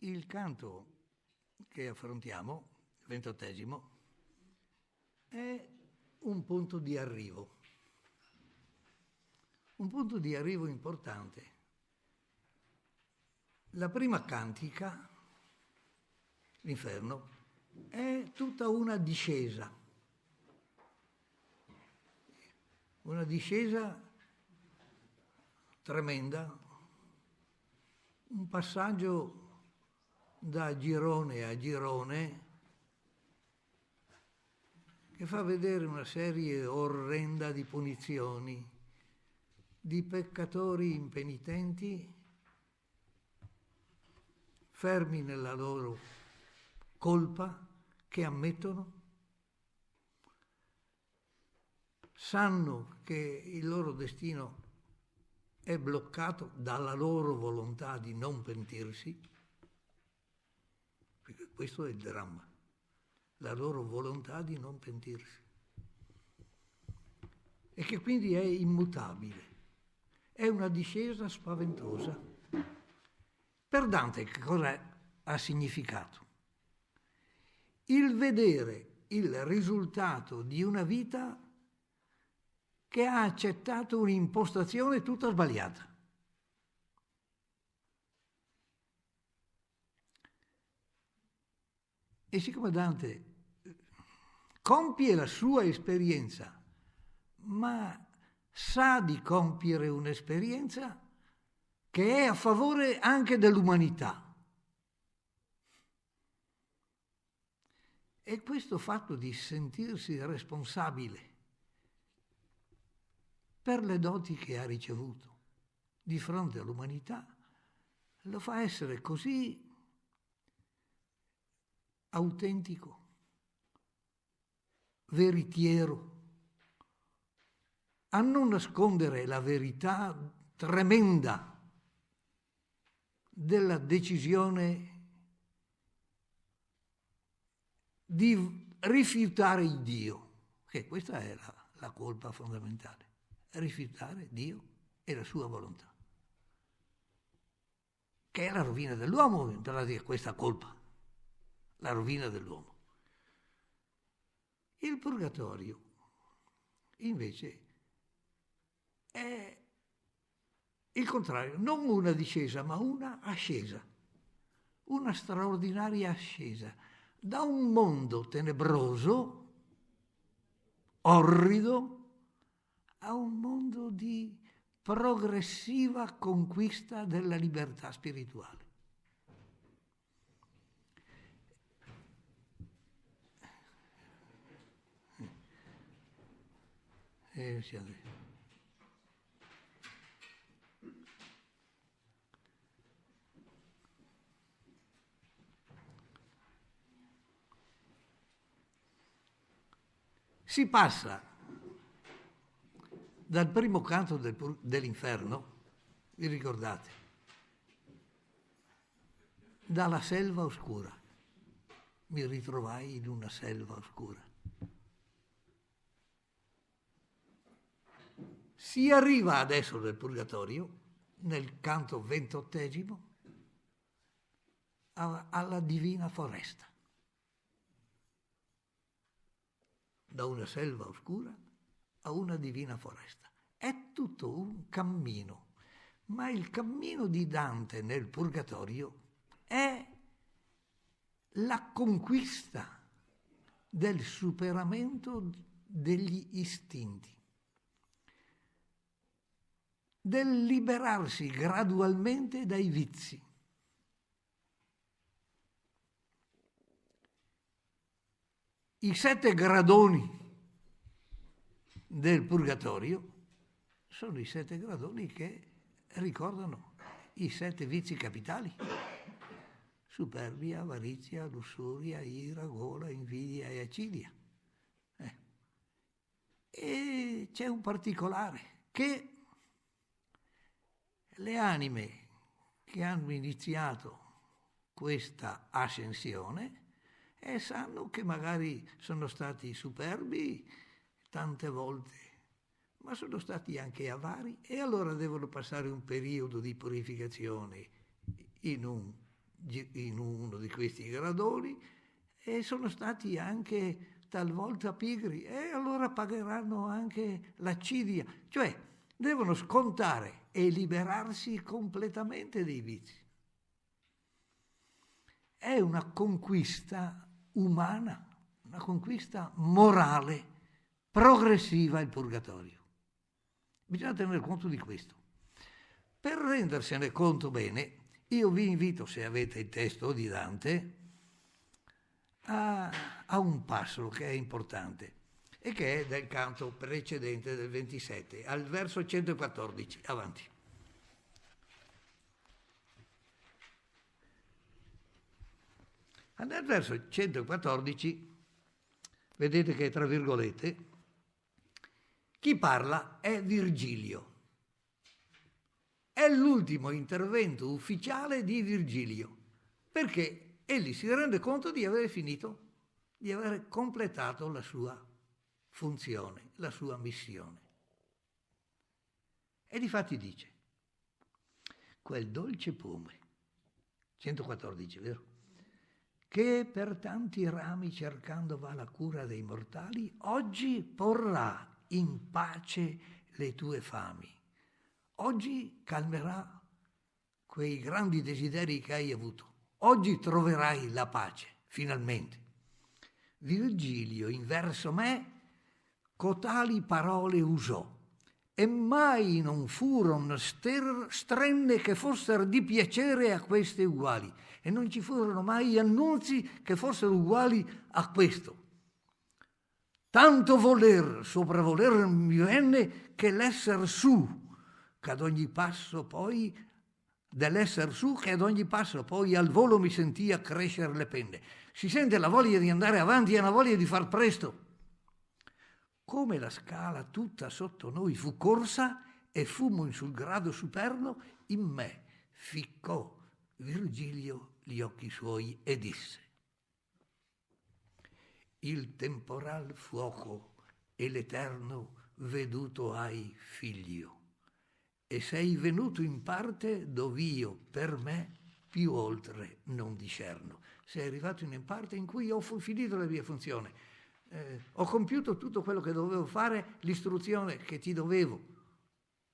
Il canto che affrontiamo, il 28°, è un punto di arrivo importante. La prima cantica, l'Inferno, è tutta una discesa tremenda, un passaggio da girone a girone che fa vedere una serie orrenda di punizioni, di peccatori impenitenti fermi nella loro colpa, che ammettono, sanno che il loro destino è bloccato dalla loro volontà di non pentirsi, perché questo è il dramma, la loro volontà di non pentirsi, e che quindi è immutabile. È una discesa spaventosa. Per Dante che cosa ha significato? Il vedere il risultato di una vita che ha accettato un'impostazione tutta sbagliata. E siccome Dante compie la sua esperienza, ma sa di compiere un'esperienza che è a favore anche dell'umanità. E questo fatto di sentirsi responsabile per le doti che ha ricevuto di fronte all'umanità lo fa essere così autentico, veritiero, a non nascondere la verità tremenda della decisione di rifiutare il Dio, che questa è la colpa fondamentale, rifiutare Dio e la sua volontà, che è la rovina dell'uomo, in pratica questa colpa, la rovina dell'uomo. Il purgatorio, invece, è il contrario, non una discesa, ma una ascesa, una straordinaria ascesa da un mondo tenebroso, orrido, a un mondo di progressiva conquista della libertà spirituale. Si passa dal primo canto dell'Inferno, vi ricordate, dalla selva oscura. Mi ritrovai in una selva oscura. Si arriva adesso nel Purgatorio, nel canto 28°, alla divina foresta. Da una selva oscura a una divina foresta. È tutto un cammino, ma il cammino di Dante nel Purgatorio è la conquista del superamento degli istinti, del liberarsi gradualmente dai vizi. I 7 gradoni del Purgatorio sono i 7 gradoni che ricordano i 7 vizi capitali: superbia, avarizia, lussuria, ira, gola, invidia e acidia. E c'è un particolare, che le anime che hanno iniziato questa ascensione e sanno che magari sono stati superbi tante volte, ma sono stati anche avari, e allora devono passare un periodo di purificazione in un in uno di questi gradoni e sono stati anche talvolta pigri e allora pagheranno anche l'accidia, cioè devono scontare e liberarsi completamente dei vizi. È una conquista umana, una conquista morale, progressiva il purgatorio. Bisogna tenere conto di questo. Per rendersene conto bene, io vi invito, se avete il testo di Dante, a un passo che è importante e che è del canto precedente del 27, al verso 114, avanti. Nel verso 114, vedete che tra virgolette, chi parla è Virgilio. È l'ultimo intervento ufficiale di Virgilio, perché egli si rende conto di aver finito, di aver completato la sua funzione, la sua missione. E difatti dice, quel dolce pome, 114, vero? Che per tanti rami cercando va la cura dei mortali, oggi porrà in pace le tue fami. Oggi calmerà quei grandi desideri che hai avuto. Oggi troverai la pace, finalmente. Virgilio in verso me cotali parole usò e mai non furono strenne che fossero di piacere a queste uguali e non ci furono mai annunzi che fossero uguali a questo. Tanto voler, sopravoler mi venne che l'esser su, che ad ogni passo poi, dell'esser su, che ad ogni passo poi al volo mi sentia crescere le penne. Si sente la voglia di andare avanti e la voglia di far presto. Come la scala tutta sotto noi fu corsa e fummo in sul grado superno, in me ficcò Virgilio gli occhi suoi e disse: il temporal fuoco e l'eterno veduto hai, figlio, e sei venuto in parte dov'io per me più oltre non discerno. Sei arrivato in parte in cui ho finito la mia funzione. Ho compiuto tutto quello che dovevo fare, l'istruzione che ti dovevo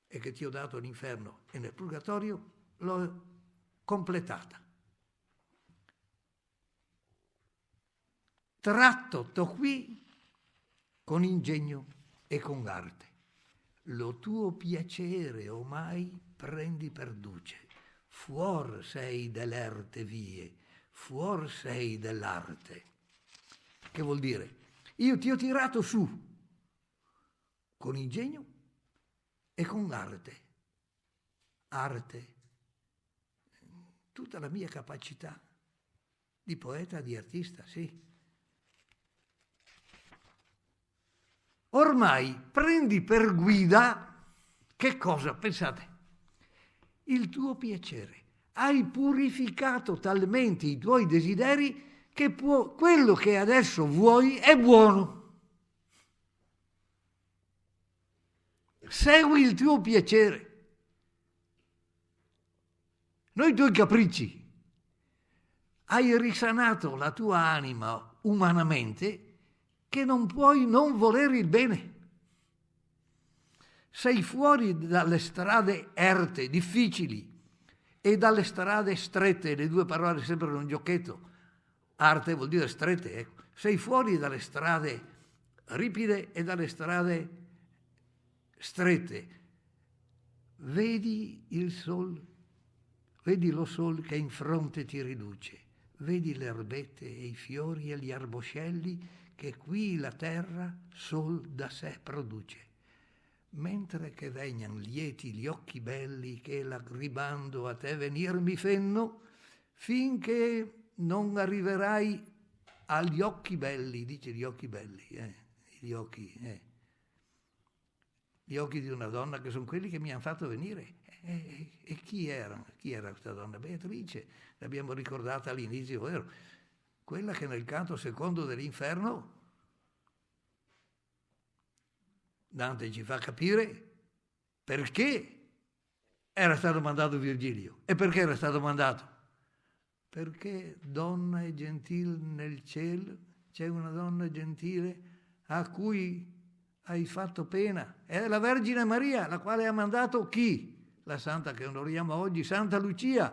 e che ti ho dato all'inferno e nel purgatorio l'ho completata. Tratto qui con ingegno e con arte. Lo tuo piacere omai prendi per duce. Fuor sei dell'erte vie, fuor sei dell'arte. Che vuol dire? Io ti ho tirato su con ingegno e con arte. Arte, tutta la mia capacità di poeta, di artista, sì. Ormai prendi per guida, che cosa? Pensate, il tuo piacere. Hai purificato talmente i tuoi desideri che quello che adesso vuoi è buono. Segui il tuo piacere, non i tuoi capricci. Hai risanato la tua anima umanamente che non puoi non volere il bene. Sei fuori dalle strade erte, difficili, e dalle strade strette, le due parole sembrano un giochetto. Arte vuol dire strette, ecco. Sei fuori dalle strade ripide e dalle strade strette. Vedi il sol, vedi lo sol che in fronte ti riduce, vedi le erbette e i fiori e gli arboscelli che qui la terra sol da sé produce. Mentre che vegnan lieti gli occhi belli che lagribando a te venir mi fenno, finché non arriverai agli occhi belli, dice gli occhi belli, gli occhi di una donna che sono quelli che mi hanno fatto venire. E chi era? Chi era questa donna? Beatrice, l'abbiamo ricordata all'inizio, vero? Quella che nel canto secondo dell'inferno Dante ci fa capire perché era stato mandato Virgilio. E perché era stato mandato? perché donna e gentil nel cielo, c'è una donna gentile a cui hai fatto pena. È la Vergine Maria, la quale ha mandato chi? La santa che onoriamo oggi, Santa Lucia.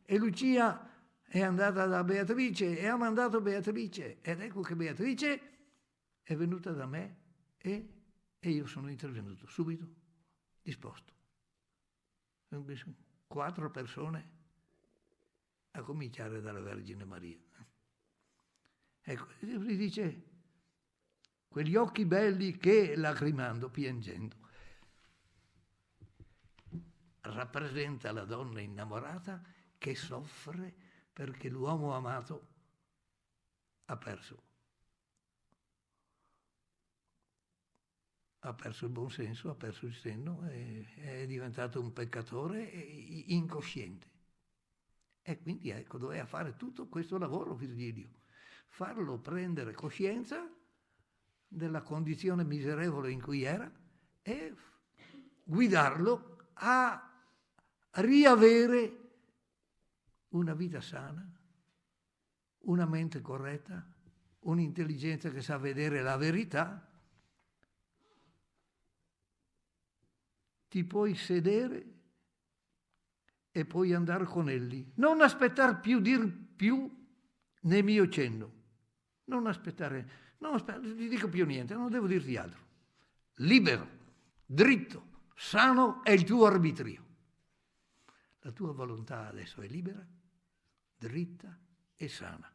E Lucia è andata da Beatrice e ha mandato Beatrice. Ed ecco che Beatrice è venuta da me e io sono intervenuto subito, disposto. 4 persone, a cominciare dalla Vergine Maria. Ecco, lui dice, quegli occhi belli che, lacrimando, piangendo, rappresenta la donna innamorata che soffre perché l'uomo amato ha perso il buon senso, ha perso il senno, è diventato un peccatore incosciente. E quindi ecco, doveva fare tutto questo lavoro Virgilio, farlo prendere coscienza della condizione miserevole in cui era e guidarlo a riavere una vita sana, una mente corretta, un'intelligenza che sa vedere la verità. Ti puoi sedere e puoi andare con elli. Non aspettare più, dir più né mio cenno. Non aspettare, non ti dico più niente, non devo dirti altro. Libero, dritto, sano è il tuo arbitrio. La tua volontà adesso è libera, dritta e sana.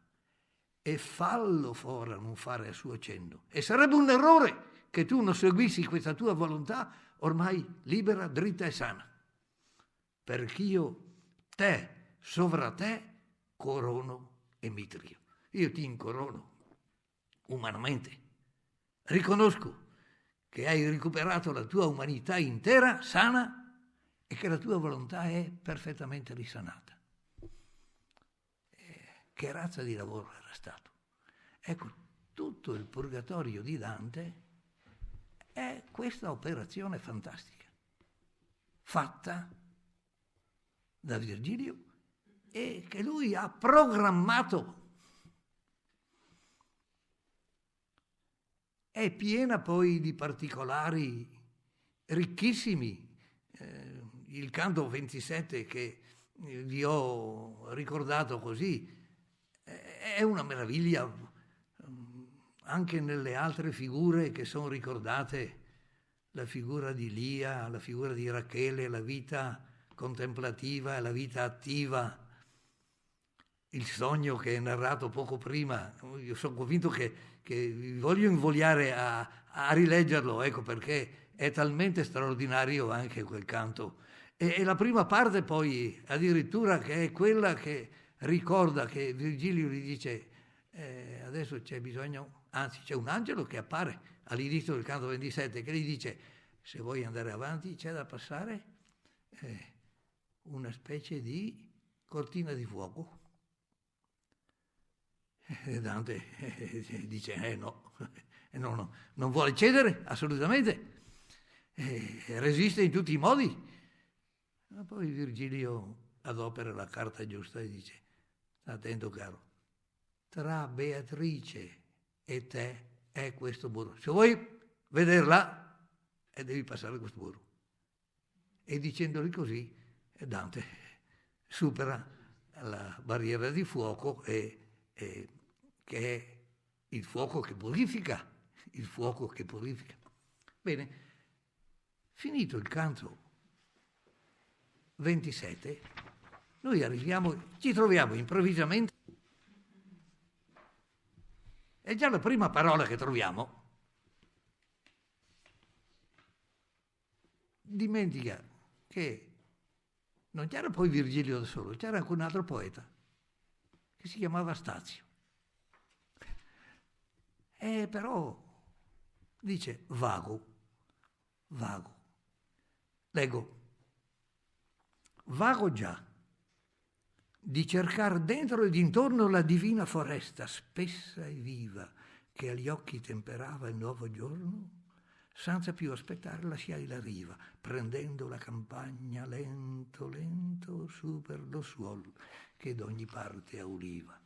E fallo fora non fare a suo cenno. E sarebbe un errore che tu non seguissi questa tua volontà ormai libera, dritta e sana. Perch'io te, sovra te, corono e mitrio. Io ti incorono umanamente. Riconosco che hai recuperato la tua umanità intera, sana, e che la tua volontà è perfettamente risanata. Che razza di lavoro era stato? Ecco, tutto il purgatorio di Dante è questa operazione fantastica, fatta da Virgilio e che lui ha programmato. È piena poi di particolari ricchissimi. Il canto 27 che vi ho ricordato così è una meraviglia anche nelle altre figure che sono ricordate, la figura di Lia, la figura di Rachele, la vita contemplativa, la vita attiva, il sogno che è narrato poco prima. Io sono convinto che vi voglio invogliare a rileggerlo, ecco, perché è talmente straordinario anche quel canto. E la prima parte poi addirittura che è quella che ricorda che Virgilio gli dice adesso c'è bisogno, anzi c'è un angelo che appare all'inizio del canto 27 che gli dice se vuoi andare avanti c'è da passare una specie di cortina di fuoco. E Dante dice no, non vuole cedere assolutamente, resiste in tutti i modi. Ma poi Virgilio adopera la carta giusta e dice attento caro, tra Beatrice e te è questo muro, se vuoi vederla devi passare questo muro. E dicendoli così Dante supera la barriera di fuoco che è il fuoco che purifica, il fuoco che purifica. Bene, finito il canto 27, noi ci troviamo improvvisamente, è già la prima parola che troviamo, dimentica che non c'era poi Virgilio da solo, c'era anche un altro poeta che si chiamava Stazio. Però dice vago. Leggo. Vago già di cercar dentro ed intorno la divina foresta, spessa e viva, che agli occhi temperava il nuovo giorno, senza più aspettare lasciai la riva, prendendo la campagna lento, vento su per lo suol che d'ogni parte auliva.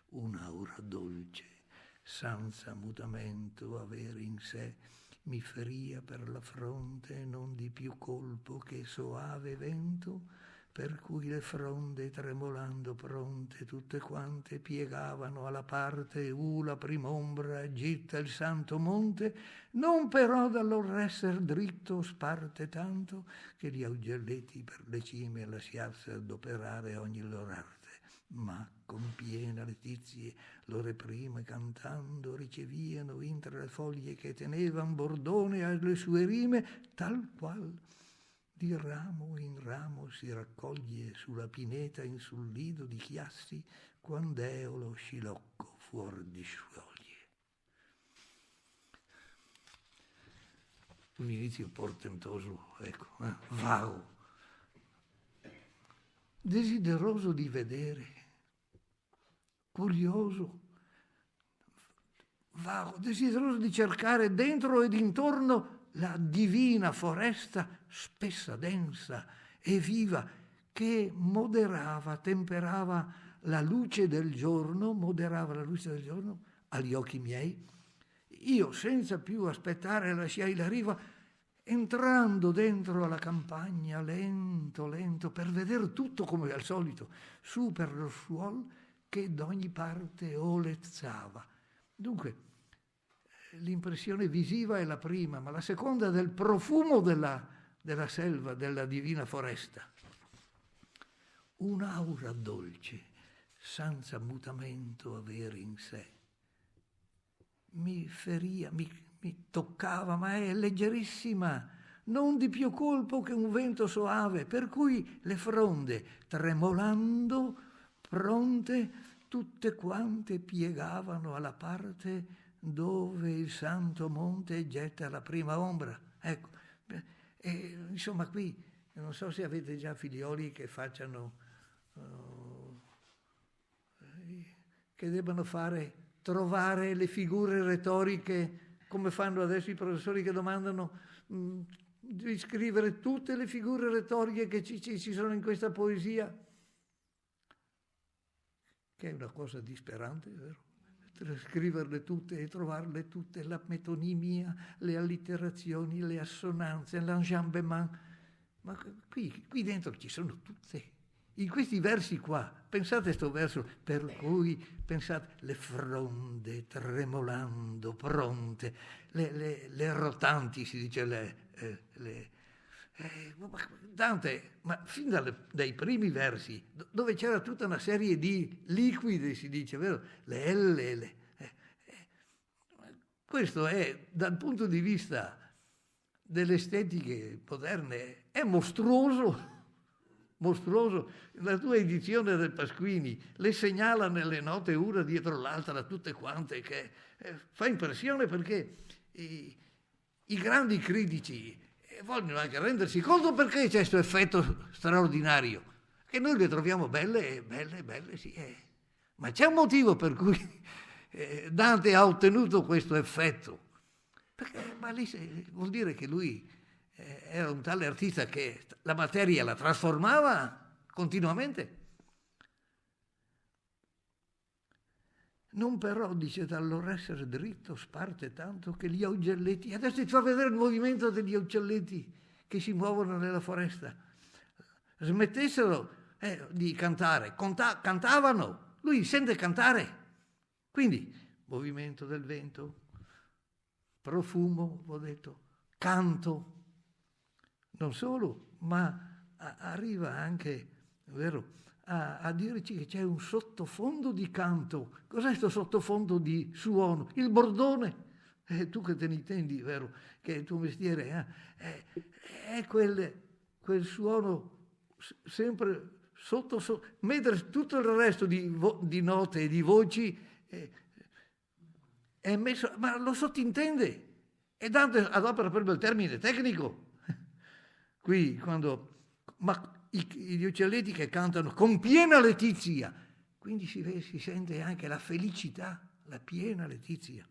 Un'aura dolce, senza mutamento aver in sé, mi feria per la fronte non di più colpo che soave vento, per cui le fronde tremolando pronte tutte quante piegavano alla parte la prim'ombra gitta il santo monte, non però da lor esser dritto sparte tanto che gli augelletti per le cime lasciasse adoperare ogni lor arte, ma con piena letizie l'ore prime cantando riceviano intra le foglie che tenevan bordone alle sue rime, tal qual di ramo in ramo si raccoglie sulla pineta in sul lido di chiassi quand'eo lo scilocco fuor di scioglie. Un inizio portentoso, ecco, vago, desideroso di vedere, curioso, vago, desideroso di cercare dentro ed intorno la divina foresta spessa, densa e viva che moderava, temperava la luce del giorno, agli occhi miei. Io, senza più aspettare, lasciai la riva, entrando dentro alla campagna, lento, lento, per vedere tutto come al solito, su per lo suol che d'ogni parte olezzava. Dunque, l'impressione visiva è la prima, ma la seconda è del profumo della selva, della divina foresta. Un'aura dolce, senza mutamento avere in sé. Mi feria, mi toccava, ma è leggerissima, non di più colpo che un vento soave, per cui le fronde, tremolando, pronte, tutte quante piegavano alla parte dove il santo monte getta la prima ombra. Ecco, insomma qui, non so se avete già figlioli che facciano, che debbano trovare le figure retoriche, come fanno adesso i professori che domandano di scrivere tutte le figure retoriche che ci sono in questa poesia, che è una cosa disperante, vero? Scriverle tutte e trovarle tutte, la metonimia, le allitterazioni, le assonanze, l'enjambement, ma qui dentro ci sono tutte. In questi versi qua, pensate a sto verso, per cui, pensate, le fronde tremolando, pronte, le rotanti, si dice, Dante, ma fin dai primi versi, dove c'era tutta una serie di liquidi, si dice, vero? Le L, questo è, dal punto di vista delle estetiche moderne, è mostruoso. La tua edizione del Pasquini le segnala nelle note una dietro l'altra, tutte quante, che fa impressione perché i grandi critici vogliono anche rendersi conto perché c'è questo effetto straordinario, che noi le troviamo belle, sì. Ma c'è un motivo per cui Dante ha ottenuto questo effetto, perché vuol dire che lui era un tale artista che la materia la trasformava continuamente. Non però, dice, dal loro essere dritto sparte tanto che gli augelletti, adesso ti fa vedere il movimento degli augelletti che si muovono nella foresta, smettessero di cantare, cantavano, lui sente cantare, quindi movimento del vento, profumo, ho detto, canto, non solo, ma arriva anche, vero, a dirci che c'è un sottofondo di canto. Cos'è questo sottofondo di suono? Il bordone. Tu che te ne intendi, vero? Che il tuo mestiere è quel suono sempre sotto, mentre tutto il resto di note e di voci è messo, ma lo sottintende. E Dante adopera proprio il termine tecnico. Qui gli uccelletti che cantano con piena letizia, quindi si sente anche la felicità, la piena letizia,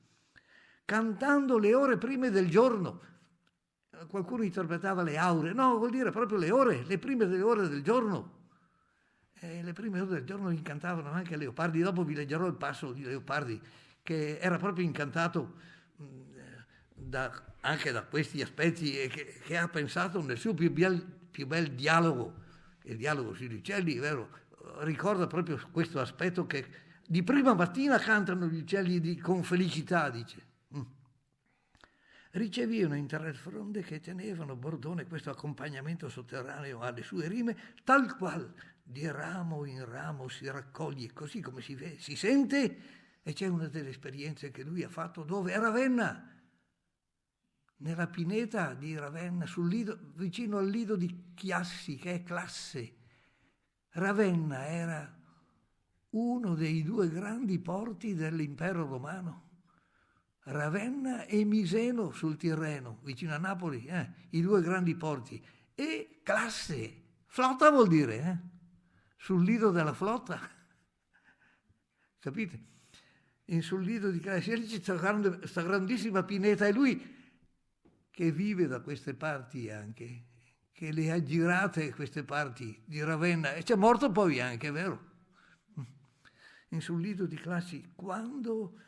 cantando le ore prime del giorno. Qualcuno interpretava le aure, no, vuol dire proprio le prime delle ore del giorno, Le prime ore del giorno incantavano anche Leopardi. Dopo vi leggerò il passo di Leopardi, che era proprio incantato anche da questi aspetti e che ha pensato nel suo più bel dialogo, il dialogo sugli uccelli, vero? Ricorda proprio questo aspetto che di prima mattina cantano gli uccelli con felicità, dice. Riceviano in terre fronde che tenevano Bordone questo accompagnamento sotterraneo alle sue rime, tal qual di ramo in ramo si raccoglie, così come si sente, e c'è una delle esperienze che lui ha fatto dove? A Ravenna, nella pineta di Ravenna, sul lido, vicino al lido di Chiassi, che è classe. Ravenna era uno dei due grandi porti dell'impero romano. Ravenna e Miseno sul Tirreno, vicino a Napoli, i due grandi porti. E classe, flotta vuol dire, sul lido della flotta, capite? Sul lido di classe, lì c'è questa grandissima pineta, e lui che vive da queste parti anche, che le ha girate queste parti di Ravenna, e c'è morto poi anche, vero? Sul lido di Classi, quando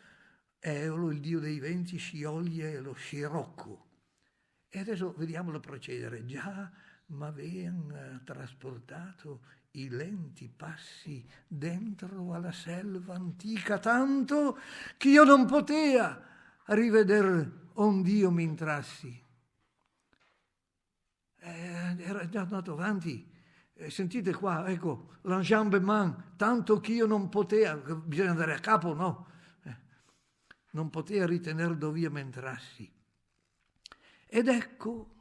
Eolo, il dio dei venti, scioglie lo scirocco. E adesso vediamolo procedere. Già m'avean trasportato i lenti passi dentro alla selva antica, tanto che io non potea riveder ond'io mi intrassi. Era già andato avanti. Sentite qua, ecco, l'enjambement, tanto che io non potea, bisogna andare a capo, no? Non potea ritener dov'io m'entrassi. Ed ecco,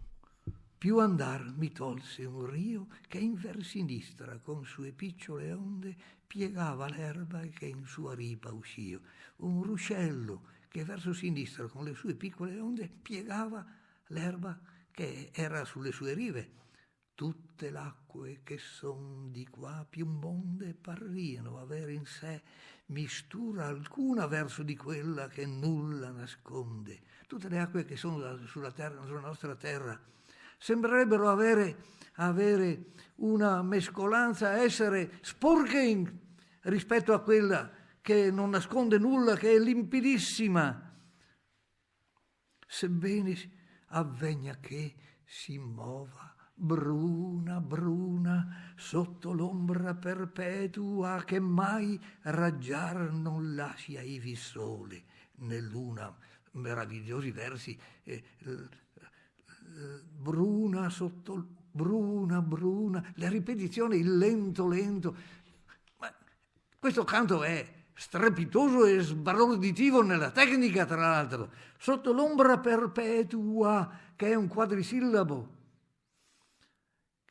più andar mi tolse un rio che in ver sinistra con sue picciole onde piegava l'erba che in sua ripa uscio. Un ruscello che verso sinistra con le sue piccole onde piegava l'erba che era sulle sue rive. Tutte l'acque che son di qua più monde parriano avere in sé mistura alcuna verso di quella che nulla nasconde. Tutte le acque che sono sulla terra, sulla nostra terra, sembrerebbero avere una mescolanza, essere sporche rispetto a quella che non nasconde nulla, che è limpidissima. Sebbene avvegna che si muova bruna, bruna, sotto l'ombra perpetua che mai raggiar non lascia ivi sole, né luna, meravigliosi versi, bruna sotto, bruna, bruna, la ripetizione, il lento, lento. Ma questo canto è strepitoso e sbalorditivo nella tecnica, tra l'altro, sotto l'ombra perpetua, che è un quadrisillabo,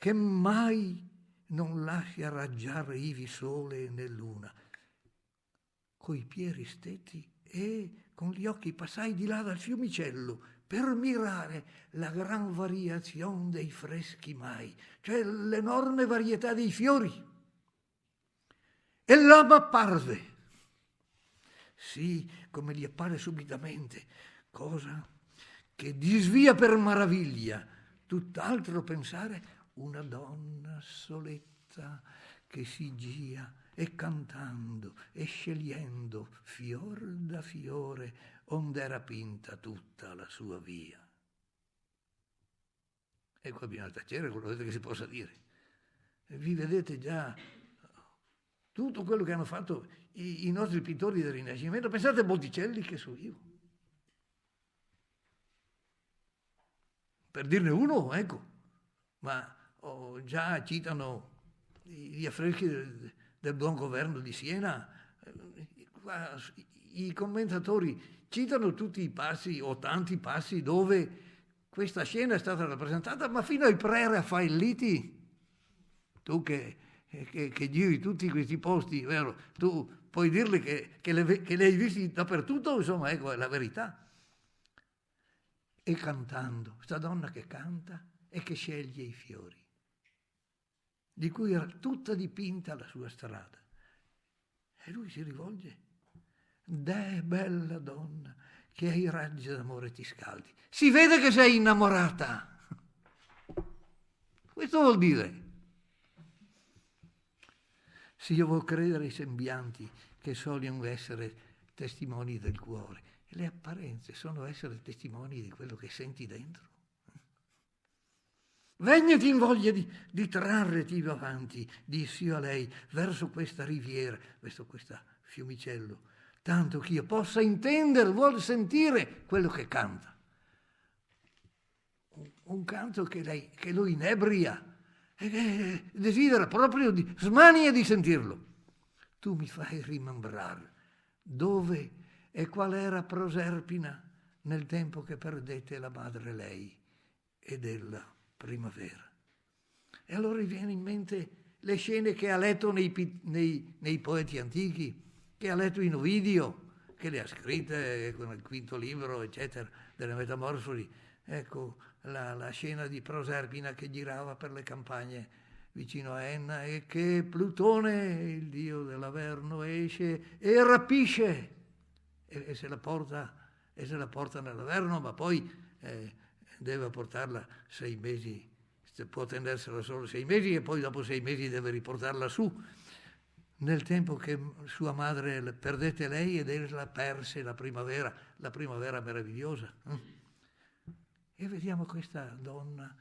che mai non lascia raggiare ivi sole né luna. Coi piedi stretti e con gli occhi passai di là dal fiumicello per mirare la gran variazione dei freschi mai, cioè l'enorme varietà dei fiori. E là m'apparve, sì, come gli appare subitamente, cosa che disvia per maraviglia, tutt'altro pensare, una donna soletta che si gia e cantando e scegliendo fior da fiore ond'era pinta tutta la sua via. E qua bisogna tacere quello che si possa dire. Vi vedete già tutto quello che hanno fatto i nostri pittori del Rinascimento. Pensate a Botticelli, che so io. Per dirne uno, ecco, ma già citano gli affreschi del buon governo di Siena, i commentatori citano tutti i passi o tanti passi dove questa scena è stata rappresentata, ma fino ai pre-raffaelliti, tu che giri tutti questi posti, vero? Tu puoi dirle che li hai visti dappertutto, insomma, ecco, è la verità. E cantando, sta donna che canta e che sceglie i fiori, di cui era tutta dipinta la sua strada. E lui si rivolge: deh, bella donna, che ai raggi d'amore ti scaldi. Si vede che sei innamorata. Questo vuol dire. Se io vuol credere ai sembianti che sogliono essere testimoni del cuore, e le apparenze sono essere testimoni di quello che senti dentro. Vegnati in voglia di trarreti avanti, dissi io a lei, verso questa riviera, verso questo fiumicello, tanto che io possa intendere, vuol sentire quello che canta. Un canto che lo inebria e che desidera proprio smania di sentirlo. Tu mi fai rimembrare dove e qual era Proserpina nel tempo che perdette la madre lei e della primavera. E allora mi viene in mente le scene che ha letto nei poeti antichi, che ha letto in Ovidio, che le ha scritte con il quinto libro, eccetera, delle Metamorfosi. Ecco la scena di Proserpina che girava per le campagne vicino a Enna e che Plutone, il dio dell'Averno, esce e rapisce e se la porta nell'Averno, ma poi deve portarla 6 mesi, può tenersela solo 6 mesi e poi dopo 6 mesi deve riportarla su, nel tempo che sua madre perdette lei ed ella perse la primavera meravigliosa. E vediamo questa donna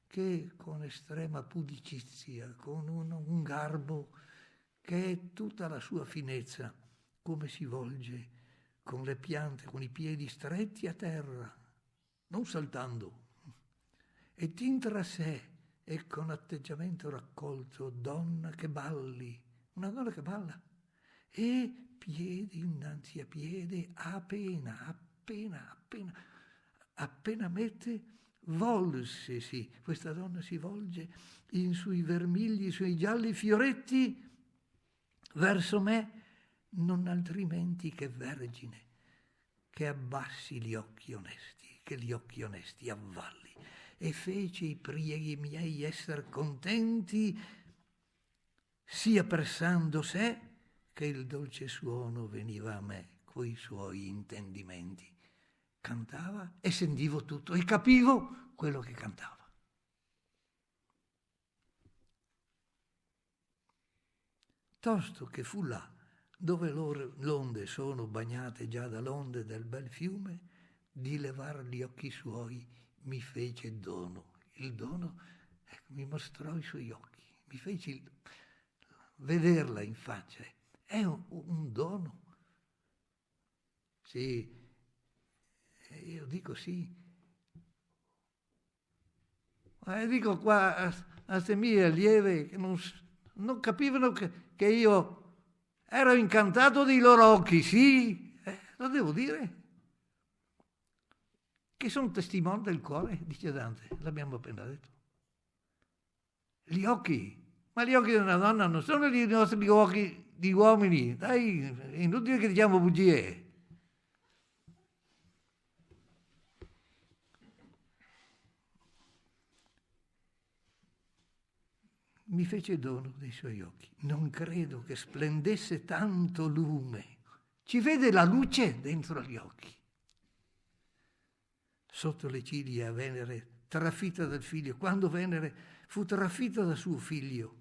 che con estrema pudicizia, con un garbo che è tutta la sua finezza, come si volge con le piante, con i piedi stretti a terra, non saltando, e tintra a sé e con atteggiamento raccolto, donna che balli, una donna che balla, e piede innanzi a piede, appena mette, volsesi, questa donna si volge in sui vermigli, sui gialli fioretti verso me, non altrimenti che vergine, che abbassi gli occhi onesti, che gli occhi onesti avvalli, e fece i prieghi miei esser contenti, sia pressando sé che il dolce suono veniva a me coi suoi intendimenti. Cantava e sentivo tutto e capivo quello che cantava. Tosto che fu là, dove l'onde sono bagnate già dall'onde del bel fiume, di levar gli occhi suoi mi fece dono. Il dono, ecco, mi mostrò i suoi occhi, mi fece vederla in faccia. È un dono. Sì, io dico sì. Ma dico qua a queste mie allieve che non capivano che io ero incantato dei loro occhi, sì, lo devo dire. Che sono testimoni del cuore, dice Dante, l'abbiamo appena detto. Gli occhi, ma gli occhi di una donna non sono i nostri occhi di uomini, dai, è inutile che diciamo bugie. Mi fece dono dei suoi occhi. Non credo che splendesse tanto lume. Ci vede la luce dentro gli occhi. Sotto le ciglia Venere, trafitta dal figlio. Quando Venere fu trafitta da suo figlio,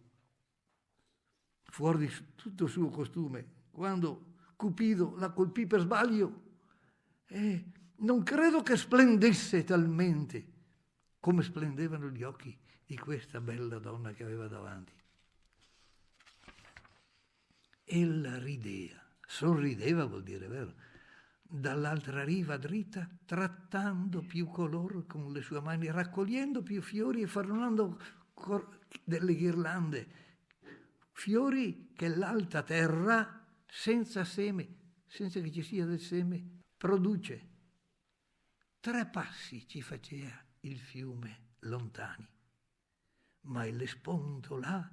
fuori di tutto il suo costume, quando Cupido la colpì per sbaglio, non credo che splendesse talmente come splendevano gli occhi di questa bella donna che aveva davanti. Ella rideva, sorrideva vuol dire, vero? Dall'altra riva dritta, trattando più color con le sue mani, raccogliendo più fiori e farnando delle ghirlande, fiori che l'alta terra, senza seme, senza che ci sia del seme, produce. 3 passi ci faceva il fiume lontani, ma l'esponto là,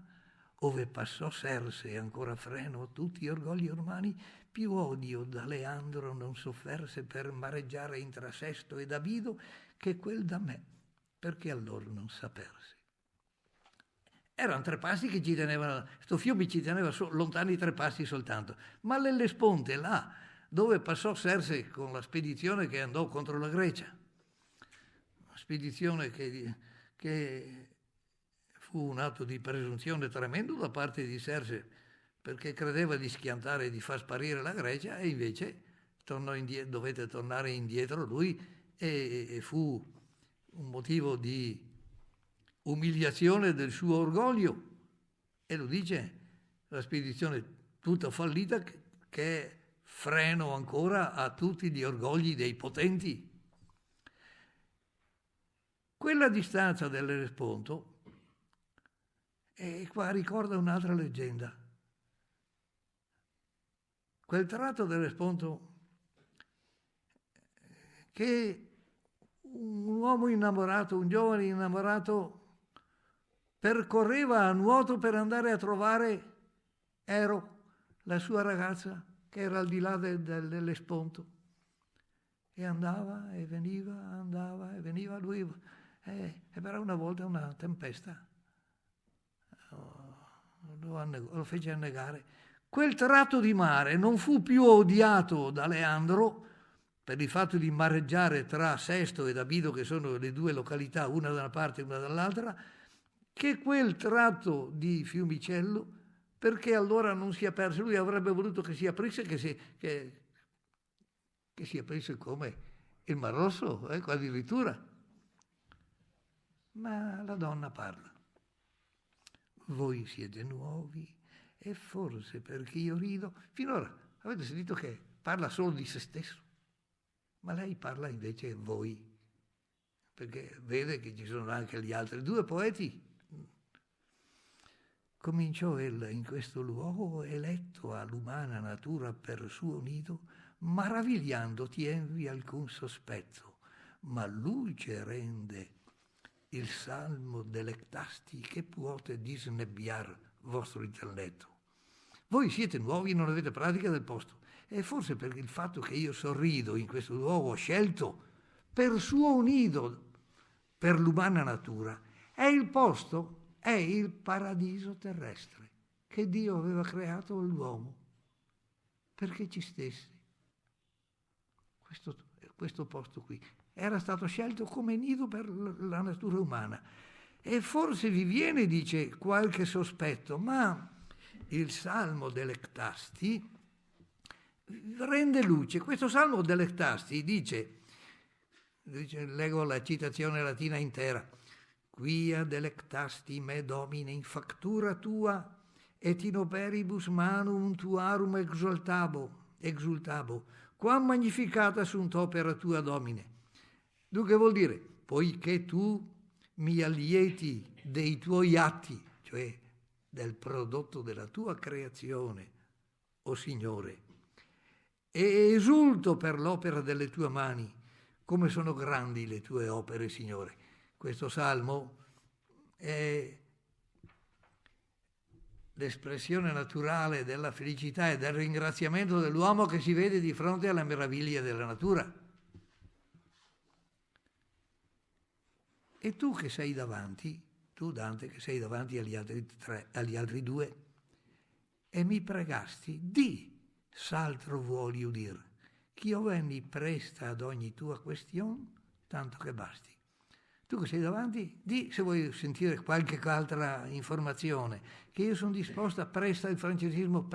ove passò Serse e ancora freno tutti gli orgogli umani, più odio da Leandro non sofferse per mareggiare intra Sesto e Davido che quel da me, perché allora non saperse. Erano 3 passi che ci tenevano, sto fiume ci teneva lontani 3 passi soltanto, ma l'Ellesponte là, dove passò Serse con la spedizione che andò contro la Grecia, una spedizione che fu fu un atto di presunzione tremendo da parte di Serse, perché credeva di schiantare e di far sparire la Grecia, e invece dovette tornare indietro lui, e fu un motivo di umiliazione del suo orgoglio, e lo dice la spedizione tutta fallita, che è freno ancora a tutti gli orgogli dei potenti. Quella distanza dell'Ellesponto, e qua ricorda un'altra leggenda. Quel tratto dell'Ellesponto che un uomo innamorato, un giovane innamorato, percorreva a nuoto per andare a trovare Ero, la sua ragazza, che era al di là dell'Ellesponto. E andava e veniva lui. E però una volta una tempesta lo fece annegare. Quel tratto di mare non fu più odiato da Leandro per il fatto di mareggiare tra Sesto ed Abido, che sono le due località, una da una parte e una dall'altra, che quel tratto di Fiumicello, perché allora non si aperse. Lui avrebbe voluto che si aprisse, che si aprisse come il Mar Rosso, ecco, addirittura. Ma la donna parla. Voi siete nuovi e forse perché io rido. Finora avete sentito che parla solo di se stesso, ma lei parla invece voi, perché vede che ci sono anche gli altri due poeti. Cominciò ella in questo luogo, eletto all'umana natura per suo nido, maravigliandoti envi alcun sospetto, ma luce rende il salmo delectasti che puote disnebbiar vostro intelletto. Voi siete nuovi, non avete pratica del posto, e forse per il fatto che io sorrido in questo luogo scelto per suo nido, per l'umana natura, è il posto, è il paradiso terrestre che Dio aveva creato all'uomo perché ci stesse. Questo posto qui era stato scelto come nido per la natura umana. E forse vi viene, dice, qualche sospetto, ma il Salmo delectasti rende luce. Questo Salmo delectasti dice, leggo la citazione latina intera: quia delectasti me domine in factura tua, et in operibus manum tuarum exultabo, quam magnificata sunt opera tua, Domine. Dunque vuol dire, poiché tu mi allieti dei tuoi atti, cioè del prodotto della tua creazione, o Signore, e esulto per l'opera delle tue mani, come sono grandi le tue opere, Signore. Questo salmo è l'espressione naturale della felicità e del ringraziamento dell'uomo che si vede di fronte alle meraviglie della natura. E tu che sei davanti, tu Dante che sei davanti agli altri due, e mi pregasti, di s'altro vuoli udir, ch'io venni presta ad ogni tua questione, tanto che basti. Tu che sei davanti, di se vuoi sentire qualche altra informazione, che io sono disposta, presta il francesismo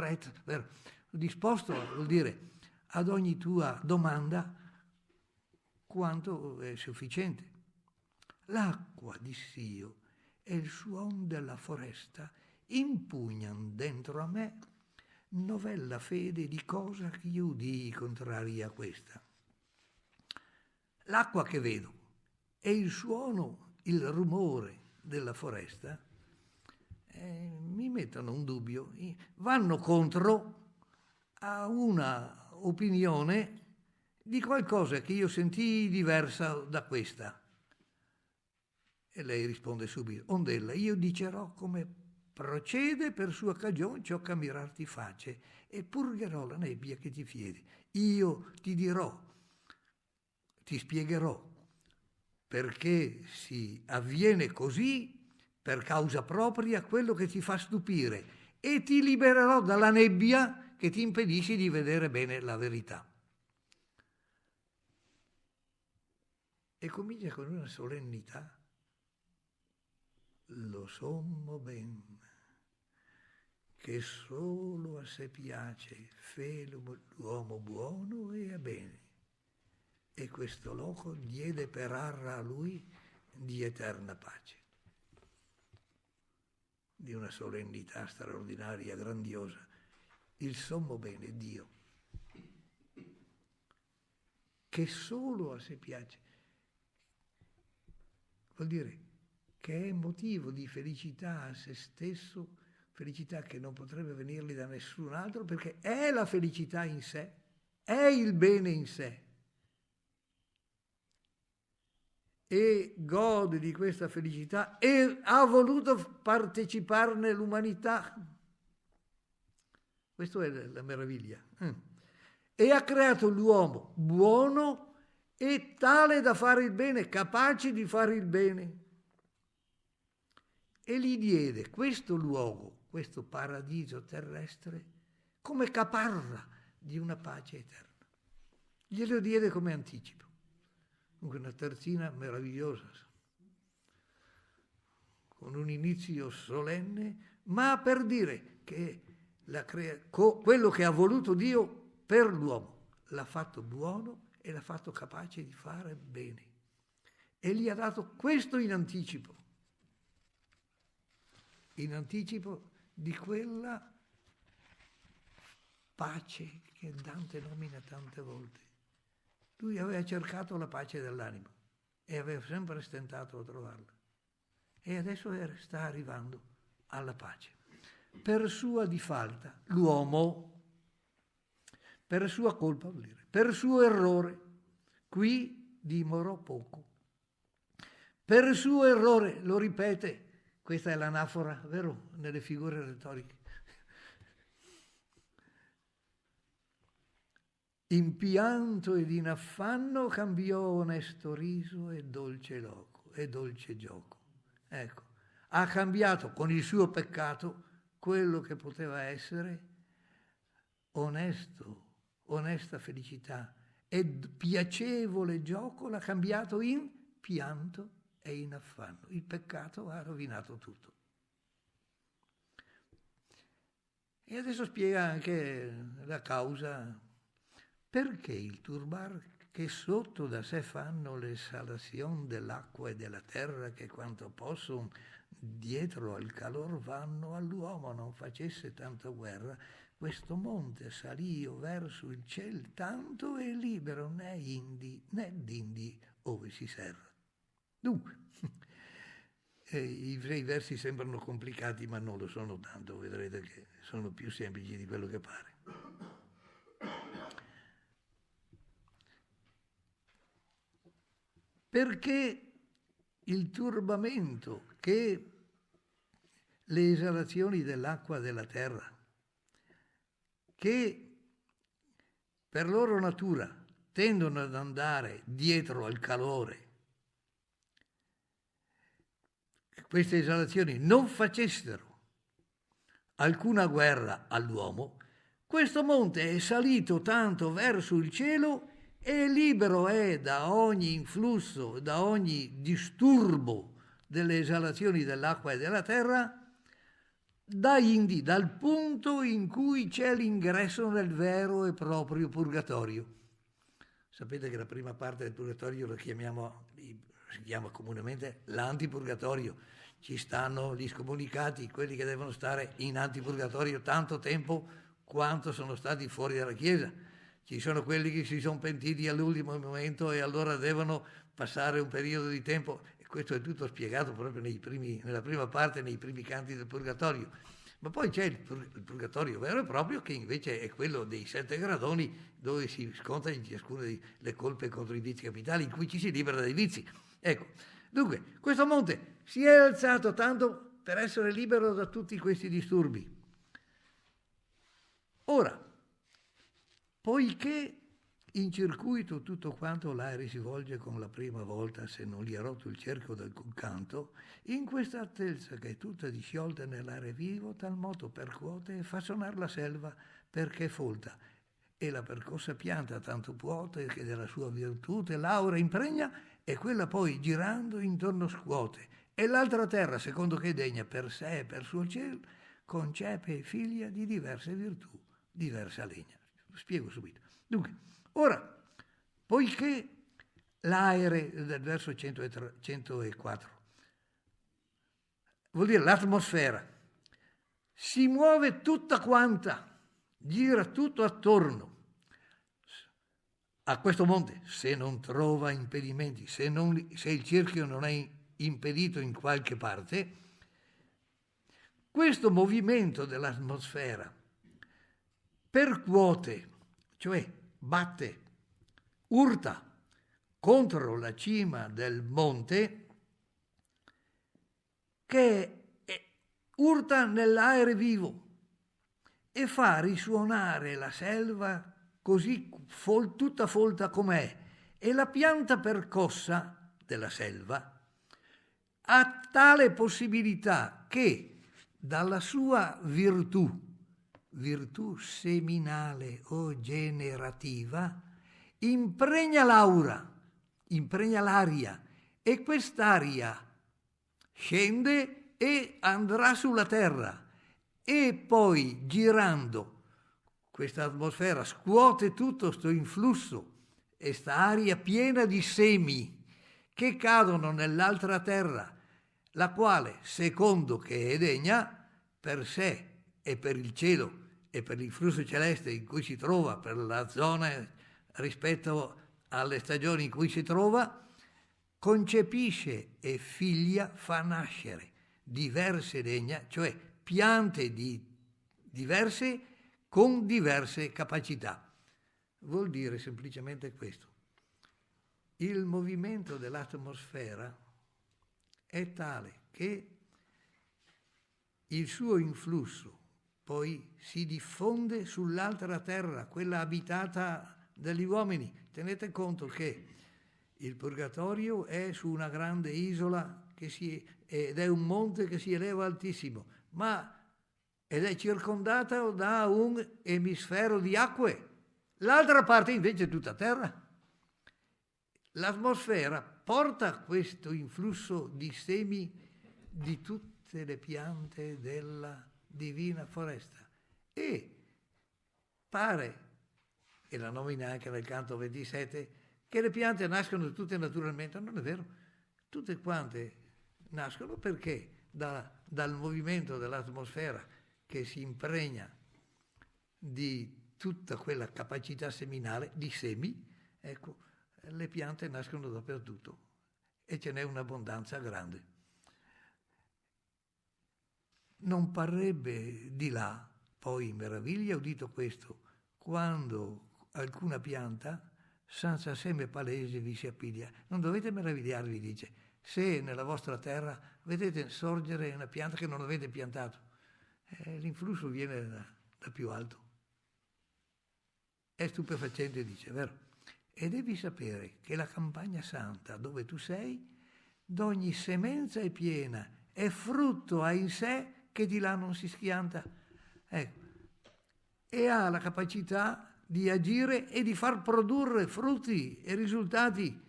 disposto vuol dire ad ogni tua domanda quanto è sufficiente. L'acqua, dissi io, e il suon della foresta impugnan dentro a me novella fede di cosa che io udii contraria a questa. L'acqua che vedo e il suono, il rumore della foresta mi mettono un dubbio, vanno contro a una opinione di qualcosa che io sentii diversa da questa. E lei risponde subito: ondella, io dicerò come procede per sua cagione ciò che a mirarti face, e purgherò la nebbia che ti fiede. Io ti dirò, ti spiegherò perché si avviene così per causa propria quello che ti fa stupire, e ti libererò dalla nebbia che ti impedisce di vedere bene la verità. E comincia con una solennità lo sommo ben, che solo a sé piace, fe l'uomo buono e a bene, e questo loco diede per arra a lui di eterna pace. Di una solennità straordinaria, grandiosa, il sommo bene, Dio, che solo a sé piace, vuol dire che è motivo di felicità a se stesso, felicità che non potrebbe venirgli da nessun altro, perché è la felicità in sé, è il bene in sé. E gode di questa felicità e ha voluto parteciparne l'umanità. Questa è la meraviglia. E ha creato l'uomo buono e tale da fare il bene, capace di fare il bene. E gli diede questo luogo, questo paradiso terrestre, come caparra di una pace eterna. Glielo diede come anticipo. Dunque una terzina meravigliosa, con un inizio solenne, ma per dire che quello che ha voluto Dio per l'uomo l'ha fatto buono e l'ha fatto capace di fare bene. E gli ha dato questo in anticipo di quella pace che Dante nomina tante volte. Lui aveva cercato la pace dell'anima e aveva sempre stentato a trovarla. E adesso sta arrivando alla pace. Per sua difalta, l'uomo, per sua colpa, vuol dire, per suo errore, qui dimorò poco. Per suo errore, lo ripete, questa è l'anafora, vero, nelle figure retoriche. In pianto ed in affanno cambiò onesto riso e dolce loco, e dolce gioco. Ecco, ha cambiato con il suo peccato quello che poteva essere onesta felicità e piacevole gioco, l'ha cambiato in pianto e in affanno. Il peccato ha rovinato tutto. E adesso spiega anche la causa. Perché il turbar che sotto da sé fanno l'esalazione dell'acqua e della terra, che quanto possono dietro al calor vanno, all'uomo non facesse tanta guerra, questo monte salio verso il ciel tanto e libero né indi né d'indi ove si serra. Dunque, i versi sembrano complicati, ma non lo sono tanto, vedrete che sono più semplici di quello che pare. Perché il turbamento che le esalazioni dell'acqua della terra, che per loro natura tendono ad andare dietro al calore, queste esalazioni non facessero alcuna guerra all'uomo, questo monte è salito tanto verso il cielo e libero è da ogni influsso, da ogni disturbo delle esalazioni dell'acqua e della terra, dal punto in cui c'è l'ingresso nel vero e proprio purgatorio. Sapete che la prima parte del purgatorio si chiama comunemente l'antipurgatorio. Ci stanno gli scomunicati, quelli che devono stare in antipurgatorio tanto tempo quanto sono stati fuori dalla Chiesa. Ci sono quelli che si sono pentiti all'ultimo momento e allora devono passare un periodo di tempo. E questo è tutto spiegato proprio nella prima parte, nei primi canti del purgatorio. Ma poi c'è il purgatorio vero e proprio, che invece è quello dei 7 gradoni, dove si sconta in ciascuna le colpe contro i vizi capitali, in cui ci si libera dai vizi. Ecco, dunque, questo monte si è alzato tanto per essere libero da tutti questi disturbi. Ora, poiché in circuito tutto quanto l'aereo si volge con la prima volta, se non gli ha rotto il cerchio d'alcun canto, in questa altezza che è tutta disciolta nell'aria vivo, tal moto percuote e fa sonar la selva perché è folta, e la percossa pianta tanto puote che della sua virtute l'aura impregna, e quella poi girando intorno scuote, E l'altra terra, secondo che è degna per sé e per suo cielo, concepe figlia di diverse virtù, diversa legna. Spiego subito. Dunque, ora, poiché l'aere del verso 104 vuol dire l'atmosfera, si muove tutta quanta, gira tutto attorno a questo monte, se non trova impedimenti, se il cerchio non è impedito in qualche parte, questo movimento dell'atmosfera percuote, cioè batte, urta contro la cima del monte, che urta nell'aere vivo e fa risuonare la selva così tutta folta com'è, e la pianta percossa della selva ha tale possibilità che dalla sua virtù seminale o generativa, impregna l'aria, e quest'aria scende e andrà sulla terra, e poi girando questa atmosfera scuote tutto sto influsso e sta aria piena di semi che cadono nell'altra terra, la quale, secondo che è degna, per sé e per il cielo e per l'influsso celeste in cui si trova, per la zona rispetto alle stagioni in cui si trova, concepisce e figlia, fa nascere diverse degna, cioè piante diverse con diverse capacità. Vuol dire semplicemente questo. Il movimento dell'atmosfera è tale che il suo influsso poi si diffonde sull'altra terra, quella abitata dagli uomini. Tenete conto che il Purgatorio è su una grande isola ed è un monte che si eleva altissimo, ed è circondata da un emisfero di acque. L'altra parte invece è tutta terra. L'atmosfera porta questo influsso di semi di tutte le piante della divina foresta, e pare, e la nomina anche nel canto 27, che le piante nascono tutte naturalmente. Non è vero, tutte quante nascono perché dal movimento dell'atmosfera che si impregna di tutta quella capacità seminale di semi, ecco, le piante nascono dappertutto e ce n'è un'abbondanza grande. Non parrebbe di là, poi meraviglia, udito questo, quando alcuna pianta senza seme palese vi si appiglia. Non dovete meravigliarvi, dice, se nella vostra terra vedete sorgere una pianta che non avete piantato. L'influsso viene da più alto. È stupefacente, dice, vero? E devi sapere che la campagna santa dove tu sei, d'ogni semenza è piena, e frutto ha in sé che di là non si schianta. Ecco. E ha la capacità di agire e di far produrre frutti e risultati.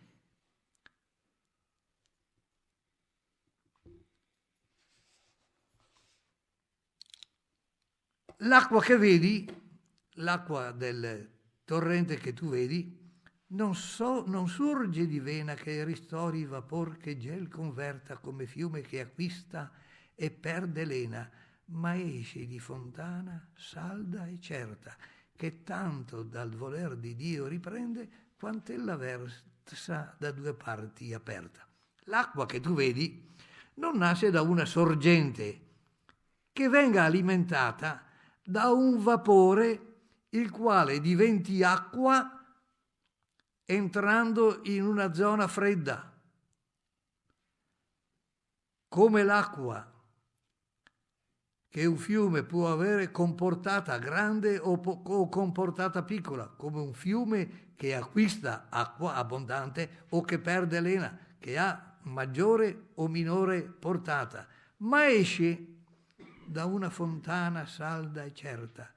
L'acqua che vedi, l'acqua del torrente che tu vedi, non surge di vena che ristori vapor che gel converta come fiume che acquista e perde lena, ma esce di fontana salda e certa, che tanto dal voler di Dio riprende quant'ella versa da due parti aperta. L'acqua che tu vedi non nasce da una sorgente che venga alimentata da un vapore il quale diventi acqua entrando in una zona fredda, come l'acqua che un fiume può avere comportata grande o comportata piccola, come un fiume che acquista acqua abbondante o che perde lena, che ha maggiore o minore portata, ma esce da una fontana salda e certa,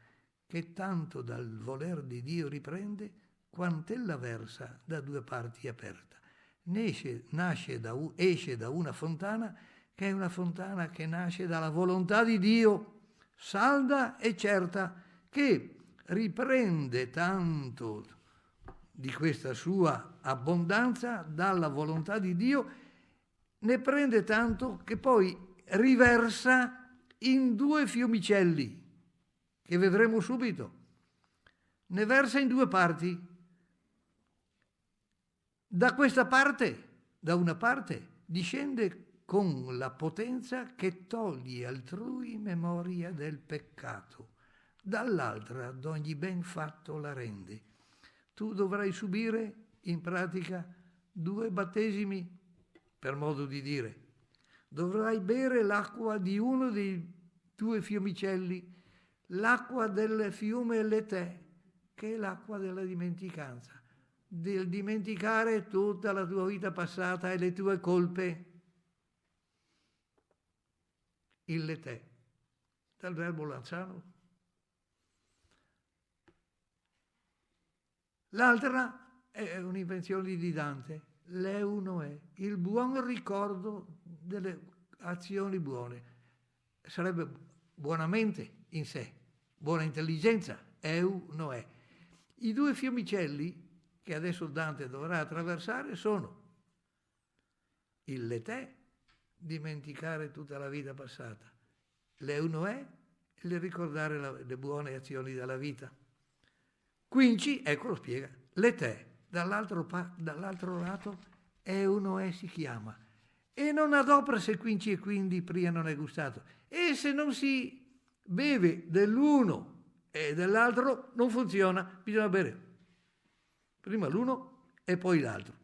che tanto dal voler di Dio riprende quant'ella versa da due parti aperta. Esce da una fontana che è una fontana che nasce dalla volontà di Dio, salda e certa, che riprende tanto di questa sua abbondanza dalla volontà di Dio, ne prende tanto che poi riversa in 2 fiumicelli, che vedremo subito. Ne versa in 2 parti. Da questa parte, da una parte, discende con la potenza che toglie altrui memoria del peccato, dall'altra d'ogni ben fatto la rende. Tu dovrai subire in pratica 2 battesimi, per modo di dire. Dovrai bere l'acqua di uno dei 2 fiumicelli, l'acqua del fiume Letè, che è l'acqua della dimenticanza, del dimenticare tutta la tua vita passata e le tue colpe. Il Letè, dal verbo lanciano. L'altra è un'invenzione di Dante, l'eunoè, il buon ricordo delle azioni buone. Sarebbe buonamente in sé, buona intelligenza, eunoè. I 2 fiumicelli che adesso Dante dovrà attraversare sono il Letè, dimenticare tutta la vita passata, l'eunoè, il ricordare le buone azioni della vita. Quinci, ecco lo spiega, Letè, dall'altro lato, eunoè si chiama, e non adopera se quinci e quindi pria non è gustato, e se non si beve dell'uno e dell'altro non funziona, bisogna bere prima l'uno e poi l'altro.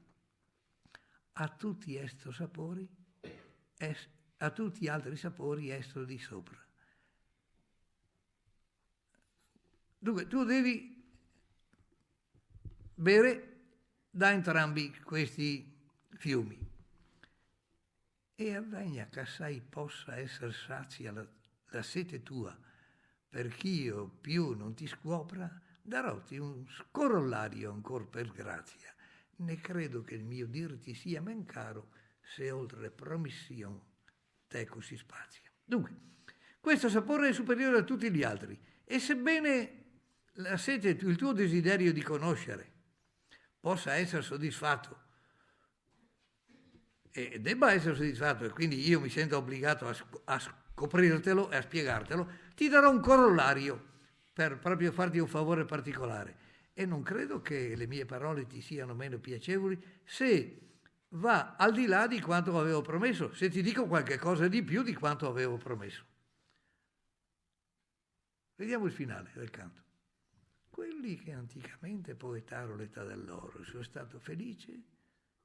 A tutti estos sapori, a tutti gli altri sapori esto di sopra. Dunque, tu devi bere da entrambi questi fiumi. E avvegna che assai possa essere sazia la sete tua, perch'io più non ti scopra, darotti un corollario ancor per grazia. Ne credo che il mio dirti sia men caro, se oltre promission teco si spazia. Dunque, questo sapore è superiore a tutti gli altri, e sebbene la sete, il tuo desiderio di conoscere, possa essere soddisfatto, e debba essere soddisfatto, e quindi io mi sento obbligato a scoprirtelo e a spiegartelo, ti darò un corollario per proprio farti un favore particolare. E non credo che le mie parole ti siano meno piacevoli se va al di là di quanto avevo promesso, se ti dico qualche cosa di più di quanto avevo promesso. Vediamo il finale del canto. Quelli che anticamente poetarono l'età dell'oro, sono stato felice,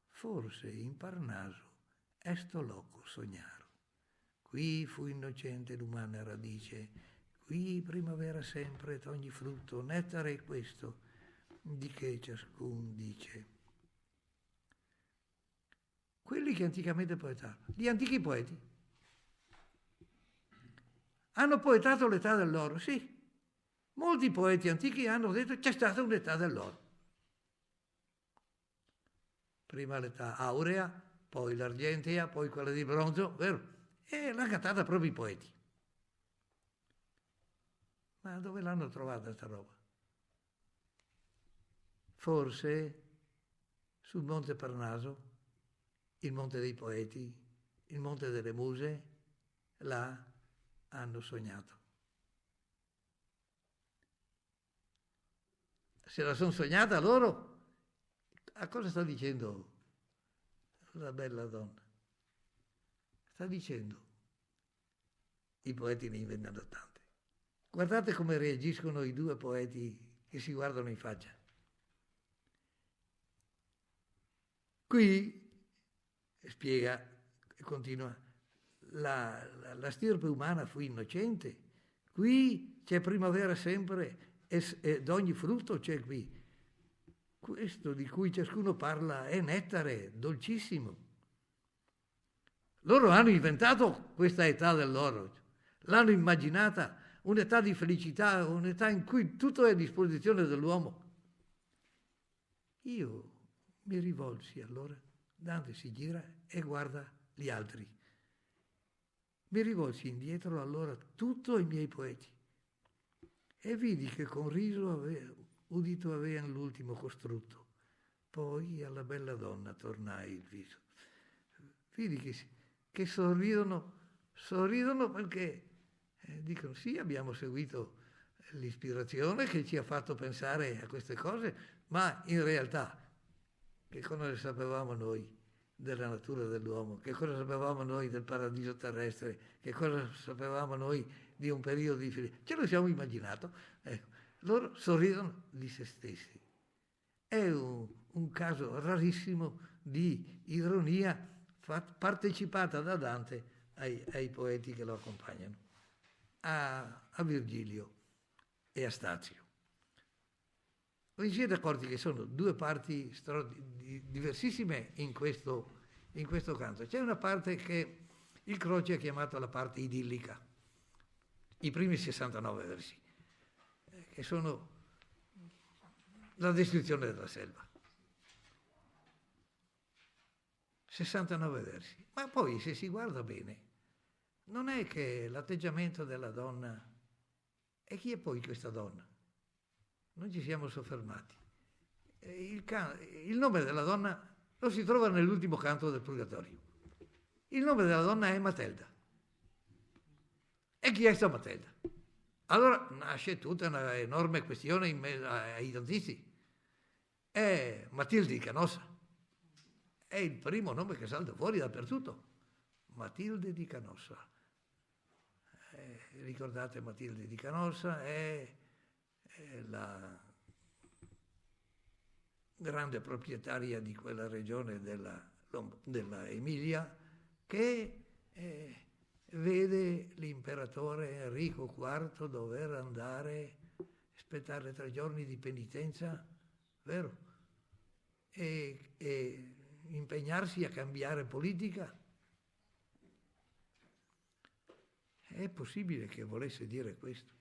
forse in Parnaso esto loco sognaro. Qui fu innocente l'umana radice, qui primavera sempre d'ogni frutto, nettare è questo, di che ciascun dice. Quelli che anticamente poetarono, gli antichi poeti, hanno poetato l'età dell'oro, sì. Molti poeti antichi hanno detto che c'è stata un'età dell'oro. Prima l'età aurea, poi l'argentea, poi quella di bronzo, vero? E l'ha cantata proprio i poeti. Ma dove l'hanno trovata sta roba? Forse sul Monte Parnaso, il Monte dei Poeti, il Monte delle Muse, là hanno sognato. Se la sono sognata loro, a cosa sta dicendo la bella donna? Sta dicendo, i poeti ne inventano tante. Guardate come reagiscono i 2 poeti che si guardano in faccia. Qui, spiega e continua, la stirpe umana fu innocente, qui c'è primavera sempre e d'ogni frutto c'è qui. Questo di cui ciascuno parla è nettare, dolcissimo. Loro hanno inventato questa età dell'oro, l'hanno immaginata, un'età di felicità, un'età in cui tutto è a disposizione dell'uomo. Io mi rivolsi allora, Dante si gira e guarda gli altri. mi rivolsi indietro allora tutto ai miei poeti e vidi che con riso udito avean l'ultimo costrutto. Poi alla bella donna tornai il viso. Vidi che sorridono perché dicono sì, abbiamo seguito l'ispirazione che ci ha fatto pensare a queste cose, ma in realtà che cosa ne sapevamo noi della natura dell'uomo, che cosa sapevamo noi del paradiso terrestre, che cosa sapevamo noi di un periodo di felice. Ce lo siamo immaginato. Ecco, loro sorridono di se stessi. È un caso rarissimo di ironia partecipata da Dante ai poeti che lo accompagnano, a Virgilio e a Stazio. Vi siete accorti che sono due parti diversissime in questo canto? C'è una parte che il Croce ha chiamato la parte idillica, i primi 69 versi, che sono la descrizione della selva. 69 versi. Ma poi, se si guarda bene, non è che l'atteggiamento della donna... E chi è poi questa donna? Non ci siamo soffermati. Il nome della donna lo si trova nell'ultimo canto del Purgatorio. Il nome della donna è Matelda. E chi è sta Matelda? Allora nasce tutta una enorme questione ai dantisti. È Matilde di Canossa. È il primo nome che salta fuori dappertutto. Matilde di Canossa. Ricordate Matilde di Canossa è la grande proprietaria di quella regione della Emilia che vede l'imperatore Enrico IV dover andare a aspettare 3 giorni di penitenza, vero? E impegnarsi a cambiare politica. È possibile che volesse dire questo?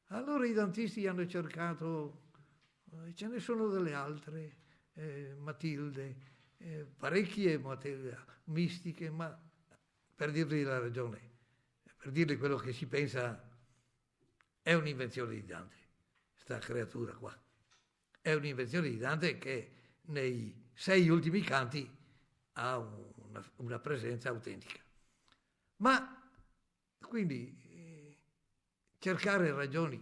Allora i dantisti hanno cercato, ce ne sono delle altre, Matilde, parecchie mistiche, ma per dirgli la ragione, per dirgli quello che si pensa, è un'invenzione di Dante, sta creatura qua. È un'invenzione di Dante che nei 6 ultimi canti ha una presenza autentica. Ma quindi cercare ragioni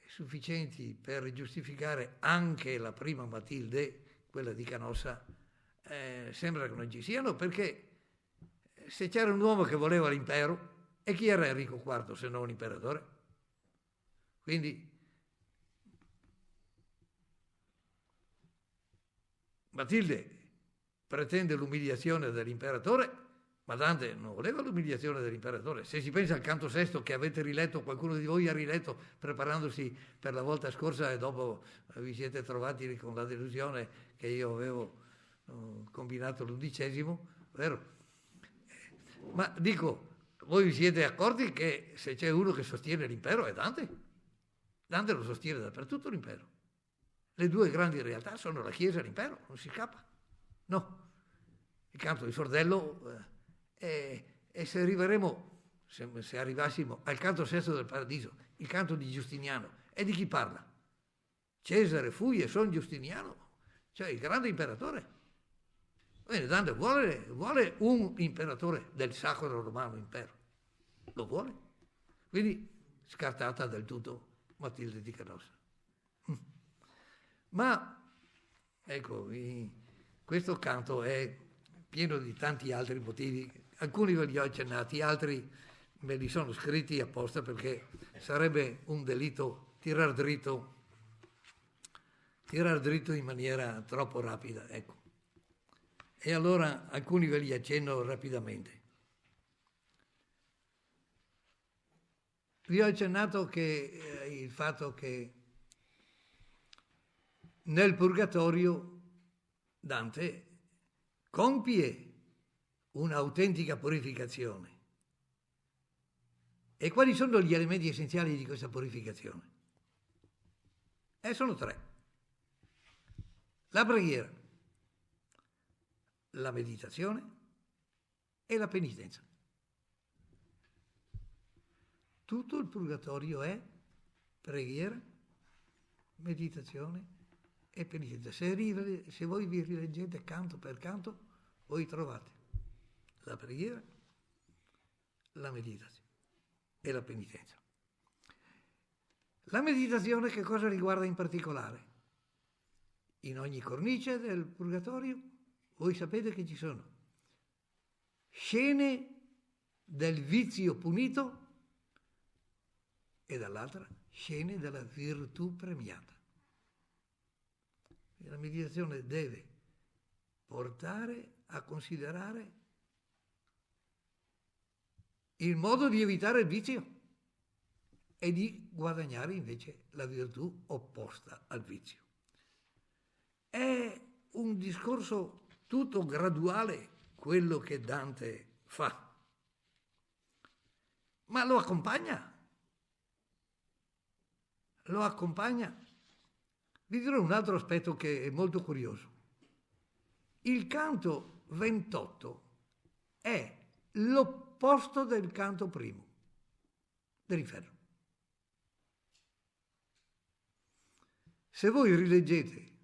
sufficienti per giustificare anche la prima Matilde, quella di Canossa, sembra che non ci siano, perché se c'era un uomo che voleva l'impero, e chi era Enrico IV se non un imperatore? Quindi Matilde pretende l'umiliazione dell'imperatore, ma Dante non voleva l'umiliazione dell'imperatore. Se si pensa al canto sesto che avete riletto, qualcuno di voi ha riletto preparandosi per la volta scorsa e dopo vi siete trovati con la delusione che io avevo combinato l'11°, vero? Ma dico, voi vi siete accorti che se c'è uno che sostiene l'impero è Dante? Dante lo sostiene dappertutto l'impero. Le due grandi realtà sono la Chiesa e l'impero, non si scappa. No. Il canto di Sordello... E se arriveremo, se arrivassimo al canto sesto del Paradiso, il canto di Giustiniano, e di chi parla? Cesare fui e son Giustiniano, cioè il grande imperatore. Bene, Dante vuole un imperatore del Sacro Romano Impero, lo vuole. Quindi scartata del tutto Matilde di Canossa. Ma ecco, questo canto è pieno di tanti altri motivi. Alcuni ve li ho accennati, altri me li sono scritti apposta perché sarebbe un delitto tirar dritto in maniera troppo rapida, ecco. E allora alcuni ve li accenno rapidamente. Vi ho accennato che il fatto che nel Purgatorio Dante compie un'autentica purificazione. E quali sono gli elementi essenziali di questa purificazione? Sono 3. La preghiera, la meditazione e la penitenza. Tutto il purgatorio è preghiera, meditazione e penitenza. Se voi vi rileggete canto per canto, voi trovate la preghiera, la meditazione e la penitenza. La meditazione che cosa riguarda in particolare? In ogni cornice del purgatorio voi sapete che ci sono scene del vizio punito e dall'altra scene della virtù premiata. La meditazione deve portare a considerare il modo di evitare il vizio e di guadagnare invece la virtù opposta al vizio. È un discorso tutto graduale quello che Dante fa, ma lo accompagna. Vi dirò un altro aspetto che è molto curioso. Il canto 28 è l'opposto del canto primo, dell'inferno. Se voi rileggete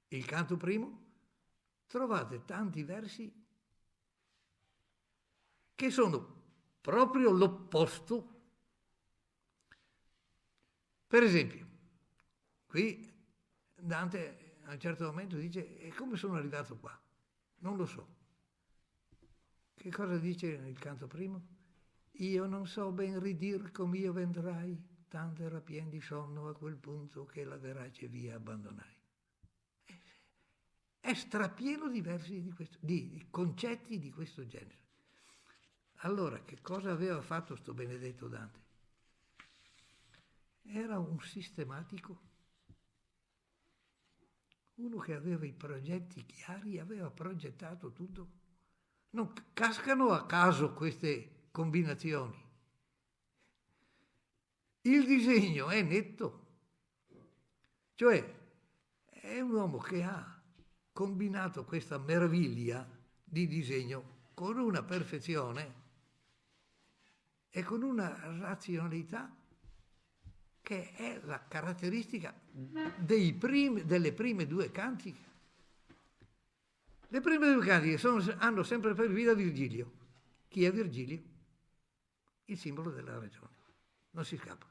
il canto primo, trovate tanti versi che sono proprio l'opposto. Per esempio, qui Dante a un certo momento dice: e come sono arrivato qua? Non lo so. Che cosa dice nel canto primo? Io non so ben ridir com'io vendrai, tanto era pien di sonno a quel punto che la verace via abbandonai. È strapieno di versi di concetti di questo genere. Allora, che cosa aveva fatto sto benedetto Dante? Era un sistematico, uno che aveva i progetti chiari, aveva progettato tutto. Non cascano a caso queste combinazioni. Il disegno è netto, cioè è un uomo che ha combinato questa meraviglia di disegno con una perfezione e con una razionalità che è la caratteristica delle prime due cantiche. Le prime due cantiche hanno sempre per guida Virgilio. Chi è Virgilio? Il simbolo della ragione. Non si scappa.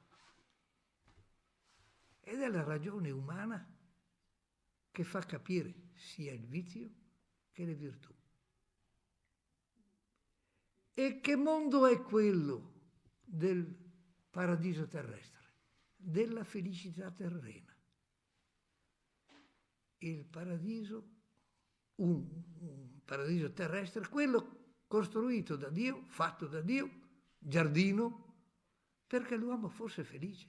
Ed è la ragione umana che fa capire sia il vizio che le virtù. E che mondo è quello del paradiso terrestre, della felicità terrena? Il paradiso, un paradiso terrestre, quello costruito da Dio, fatto da Dio, giardino, perché l'uomo fosse felice.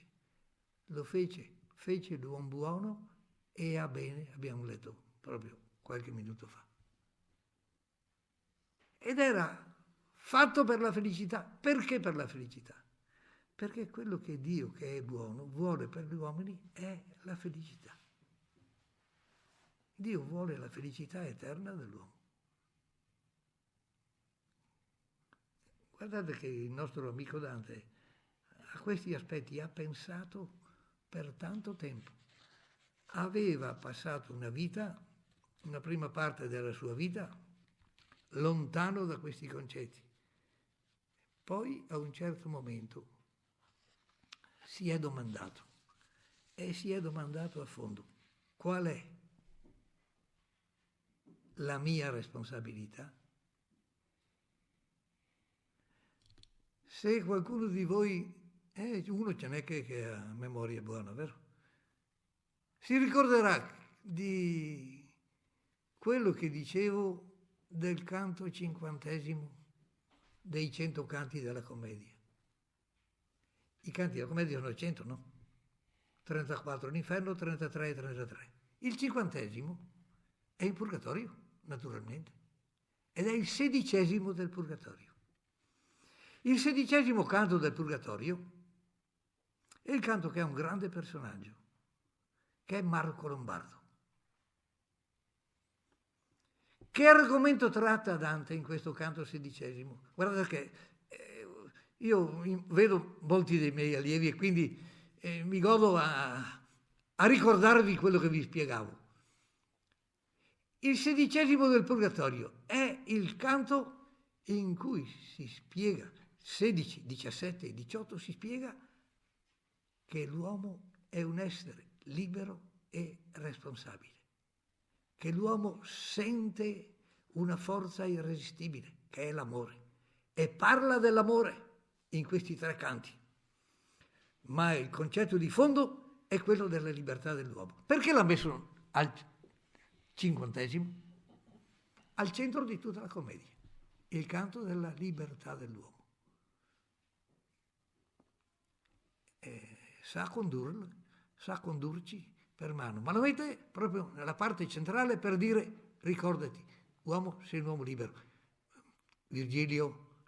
Lo fece l'uomo buono e ha bene, abbiamo letto proprio qualche minuto fa. Ed era fatto per la felicità. Perché per la felicità? Perché quello che Dio, che è buono, vuole per gli uomini è la felicità. Dio vuole la felicità eterna dell'uomo. Guardate che il nostro amico Dante a questi aspetti ha pensato per tanto tempo. Aveva passato una prima parte della sua vita, lontano da questi concetti. Poi, a un certo momento, si è domandato a fondo: qual è la mia responsabilità? Se qualcuno di voi, uno ce n'è che ha memoria buona, vero? Si ricorderà di quello che dicevo del canto 50° dei 100 canti della commedia. I canti della commedia sono 100, no? 34 l'inferno, 33 e 33. Il 50° è il purgatorio, naturalmente, ed è il 16° del purgatorio. Il 16° canto del purgatorio è il canto che ha un grande personaggio, che è Marco Lombardo, Che argomento tratta Dante in questo canto XVI? Guardate che io vedo molti dei miei allievi e quindi mi godo a ricordarvi quello che vi spiegavo. Il XVI del Purgatorio è il canto in cui si spiega, 16, 17 e 18 si spiega che l'uomo è un essere libero e responsabile, che l'uomo sente una forza irresistibile, che è l'amore, e parla dell'amore in questi tre canti. Ma il concetto di fondo è quello della libertà dell'uomo. Perché l'ha messo al 50°? Al centro di tutta la commedia, il canto della libertà dell'uomo. Sa condurci per mano, ma lo mette proprio nella parte centrale per dire: ricordati, uomo, sei un uomo libero. Virgilio,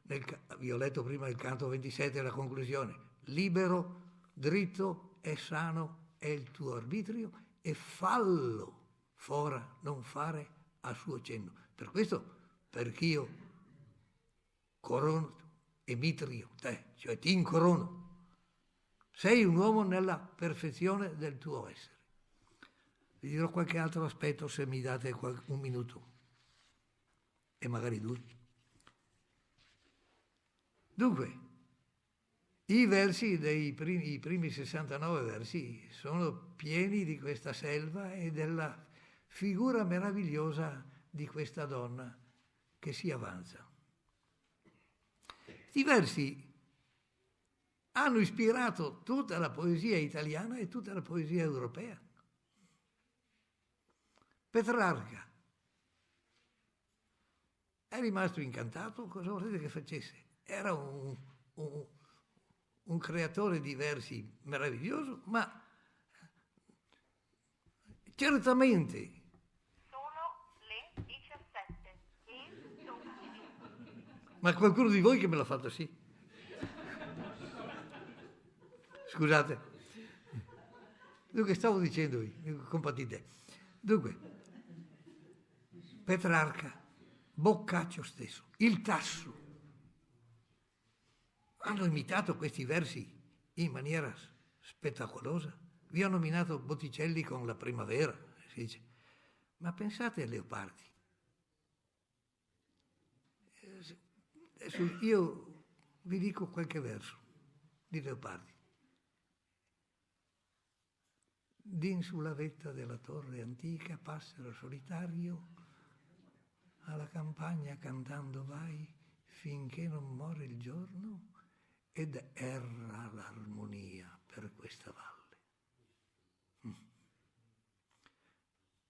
vi ho letto prima il canto 27, la conclusione: libero, dritto e sano è il tuo arbitrio e fallo, fora non fare a suo cenno. Per questo, perch'io corono e mitrio te, cioè ti incorono. Sei un uomo nella perfezione del tuo essere. Vi dirò qualche altro aspetto se mi date un minuto, e magari due. Dunque, i versi i primi 69 versi sono pieni di questa selva e della figura meravigliosa di questa donna che si avanza. I versi hanno ispirato tutta la poesia italiana e tutta la poesia europea. Petrarca è rimasto incantato, cosa volete che facesse? Era un creatore di versi meraviglioso, ma certamente. Sono le 17 e 12. Ma qualcuno di voi che me l'ha fatto sì? Scusate. Dunque, stavo dicendo, compatite. Dunque, Petrarca, Boccaccio stesso, il Tasso, hanno imitato questi versi in maniera spettacolosa. Vi ho nominato Botticelli con La primavera, si dice. Ma pensate a Leopardi. Adesso io vi dico qualche verso di Leopardi. Din sulla vetta della torre antica, passero solitario, alla campagna cantando vai, finché non muore il giorno ed erra l'armonia per questa valle.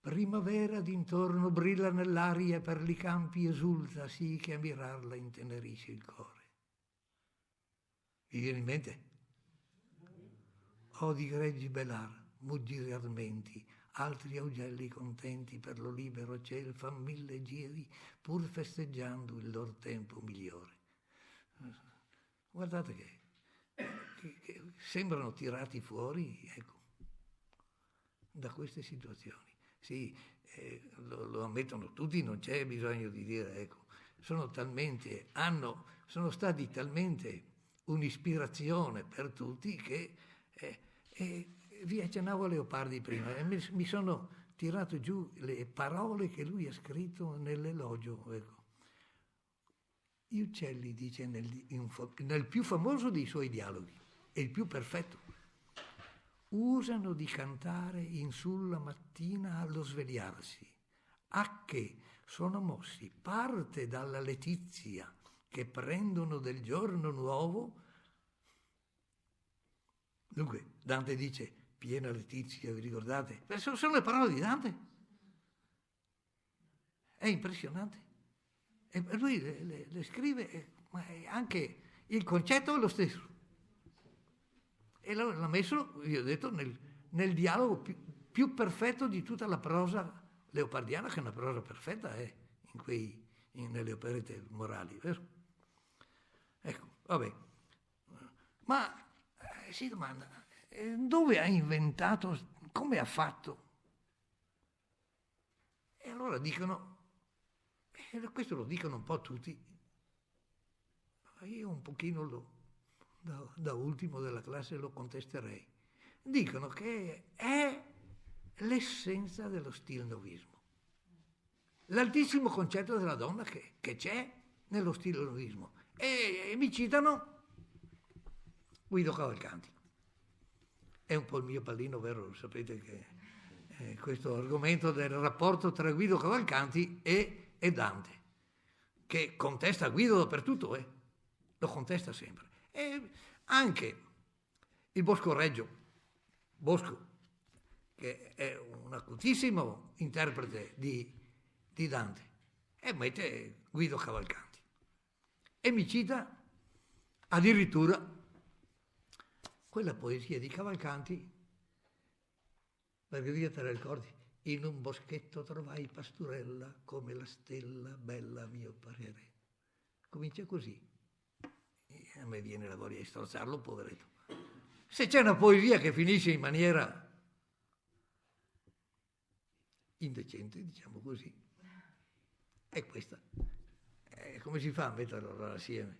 Primavera d'intorno brilla nell'aria, per li campi esulta, sì che a mirarla intenerisce il cuore. Vi viene in mente? Odi greggi belar, muggire armenti, altri augelli contenti per lo libero ciel fan 1000 giri, pur festeggiando il lor tempo migliore. Guardate che sembrano tirati fuori, ecco, da queste situazioni. Sì, lo ammettono tutti, non c'è bisogno di dire, ecco, sono stati talmente un'ispirazione per tutti che vi accennavo a Leopardi prima e mi sono tirato giù le parole che lui ha scritto nell'elogio, ecco. Gli uccelli, dice nel più famoso dei suoi dialoghi, è il più perfetto, usano di cantare in sulla mattina allo svegliarsi, a che sono mossi parte dalla letizia che prendono del giorno nuovo. Dunque, Dante dice, piena letizia, vi ricordate? Sono le parole di Dante. È impressionante. E lui le scrive, ma anche il concetto è lo stesso. E l'ha messo, vi ho detto, nel dialogo più perfetto di tutta la prosa leopardiana, che è una prosa perfetta nelle operette morali, vero? Ecco, vabbè. Ma si domanda, dove ha inventato, come ha fatto? E allora dicono E questo lo dicono un po' tutti, ma io un pochino da ultimo della classe lo contesterei. Dicono che è l'essenza dello stilnovismo. L'altissimo concetto della donna che c'è nello stilnovismo. E mi citano Guido Cavalcanti. È un po' il mio pallino, vero? Sapete che questo argomento del rapporto tra Guido Cavalcanti e Dante, che contesta Guido dappertutto, lo contesta sempre. E anche il Bosco, che è un acutissimo interprete di Dante, e mette Guido Cavalcanti. E mi cita addirittura quella poesia di Cavalcanti, perché te la ricordi? In un boschetto trovai pasturella, come la stella bella a mio parere. Comincia così. E a me viene la voglia di strozzarlo, poveretto. Se c'è una poesia che finisce in maniera indecente, diciamo così, è questa. Come si fa a metterla assieme?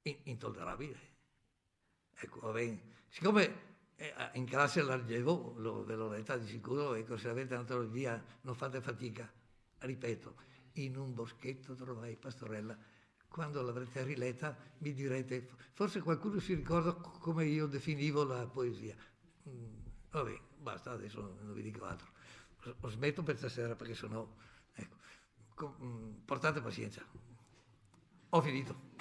Intollerabile. Ecco, va bene. Siccome in classe l'algevo, ve l'ho letta di sicuro, ecco, se avete un'antologia non fate fatica. Ripeto, in un boschetto trovai pastorella. Quando l'avrete riletta mi direte, forse qualcuno si ricorda come io definivo la poesia. Vabbè, basta, adesso non vi dico altro. Lo smetto per stasera perché sennò, ecco, portate pazienza. Ho finito.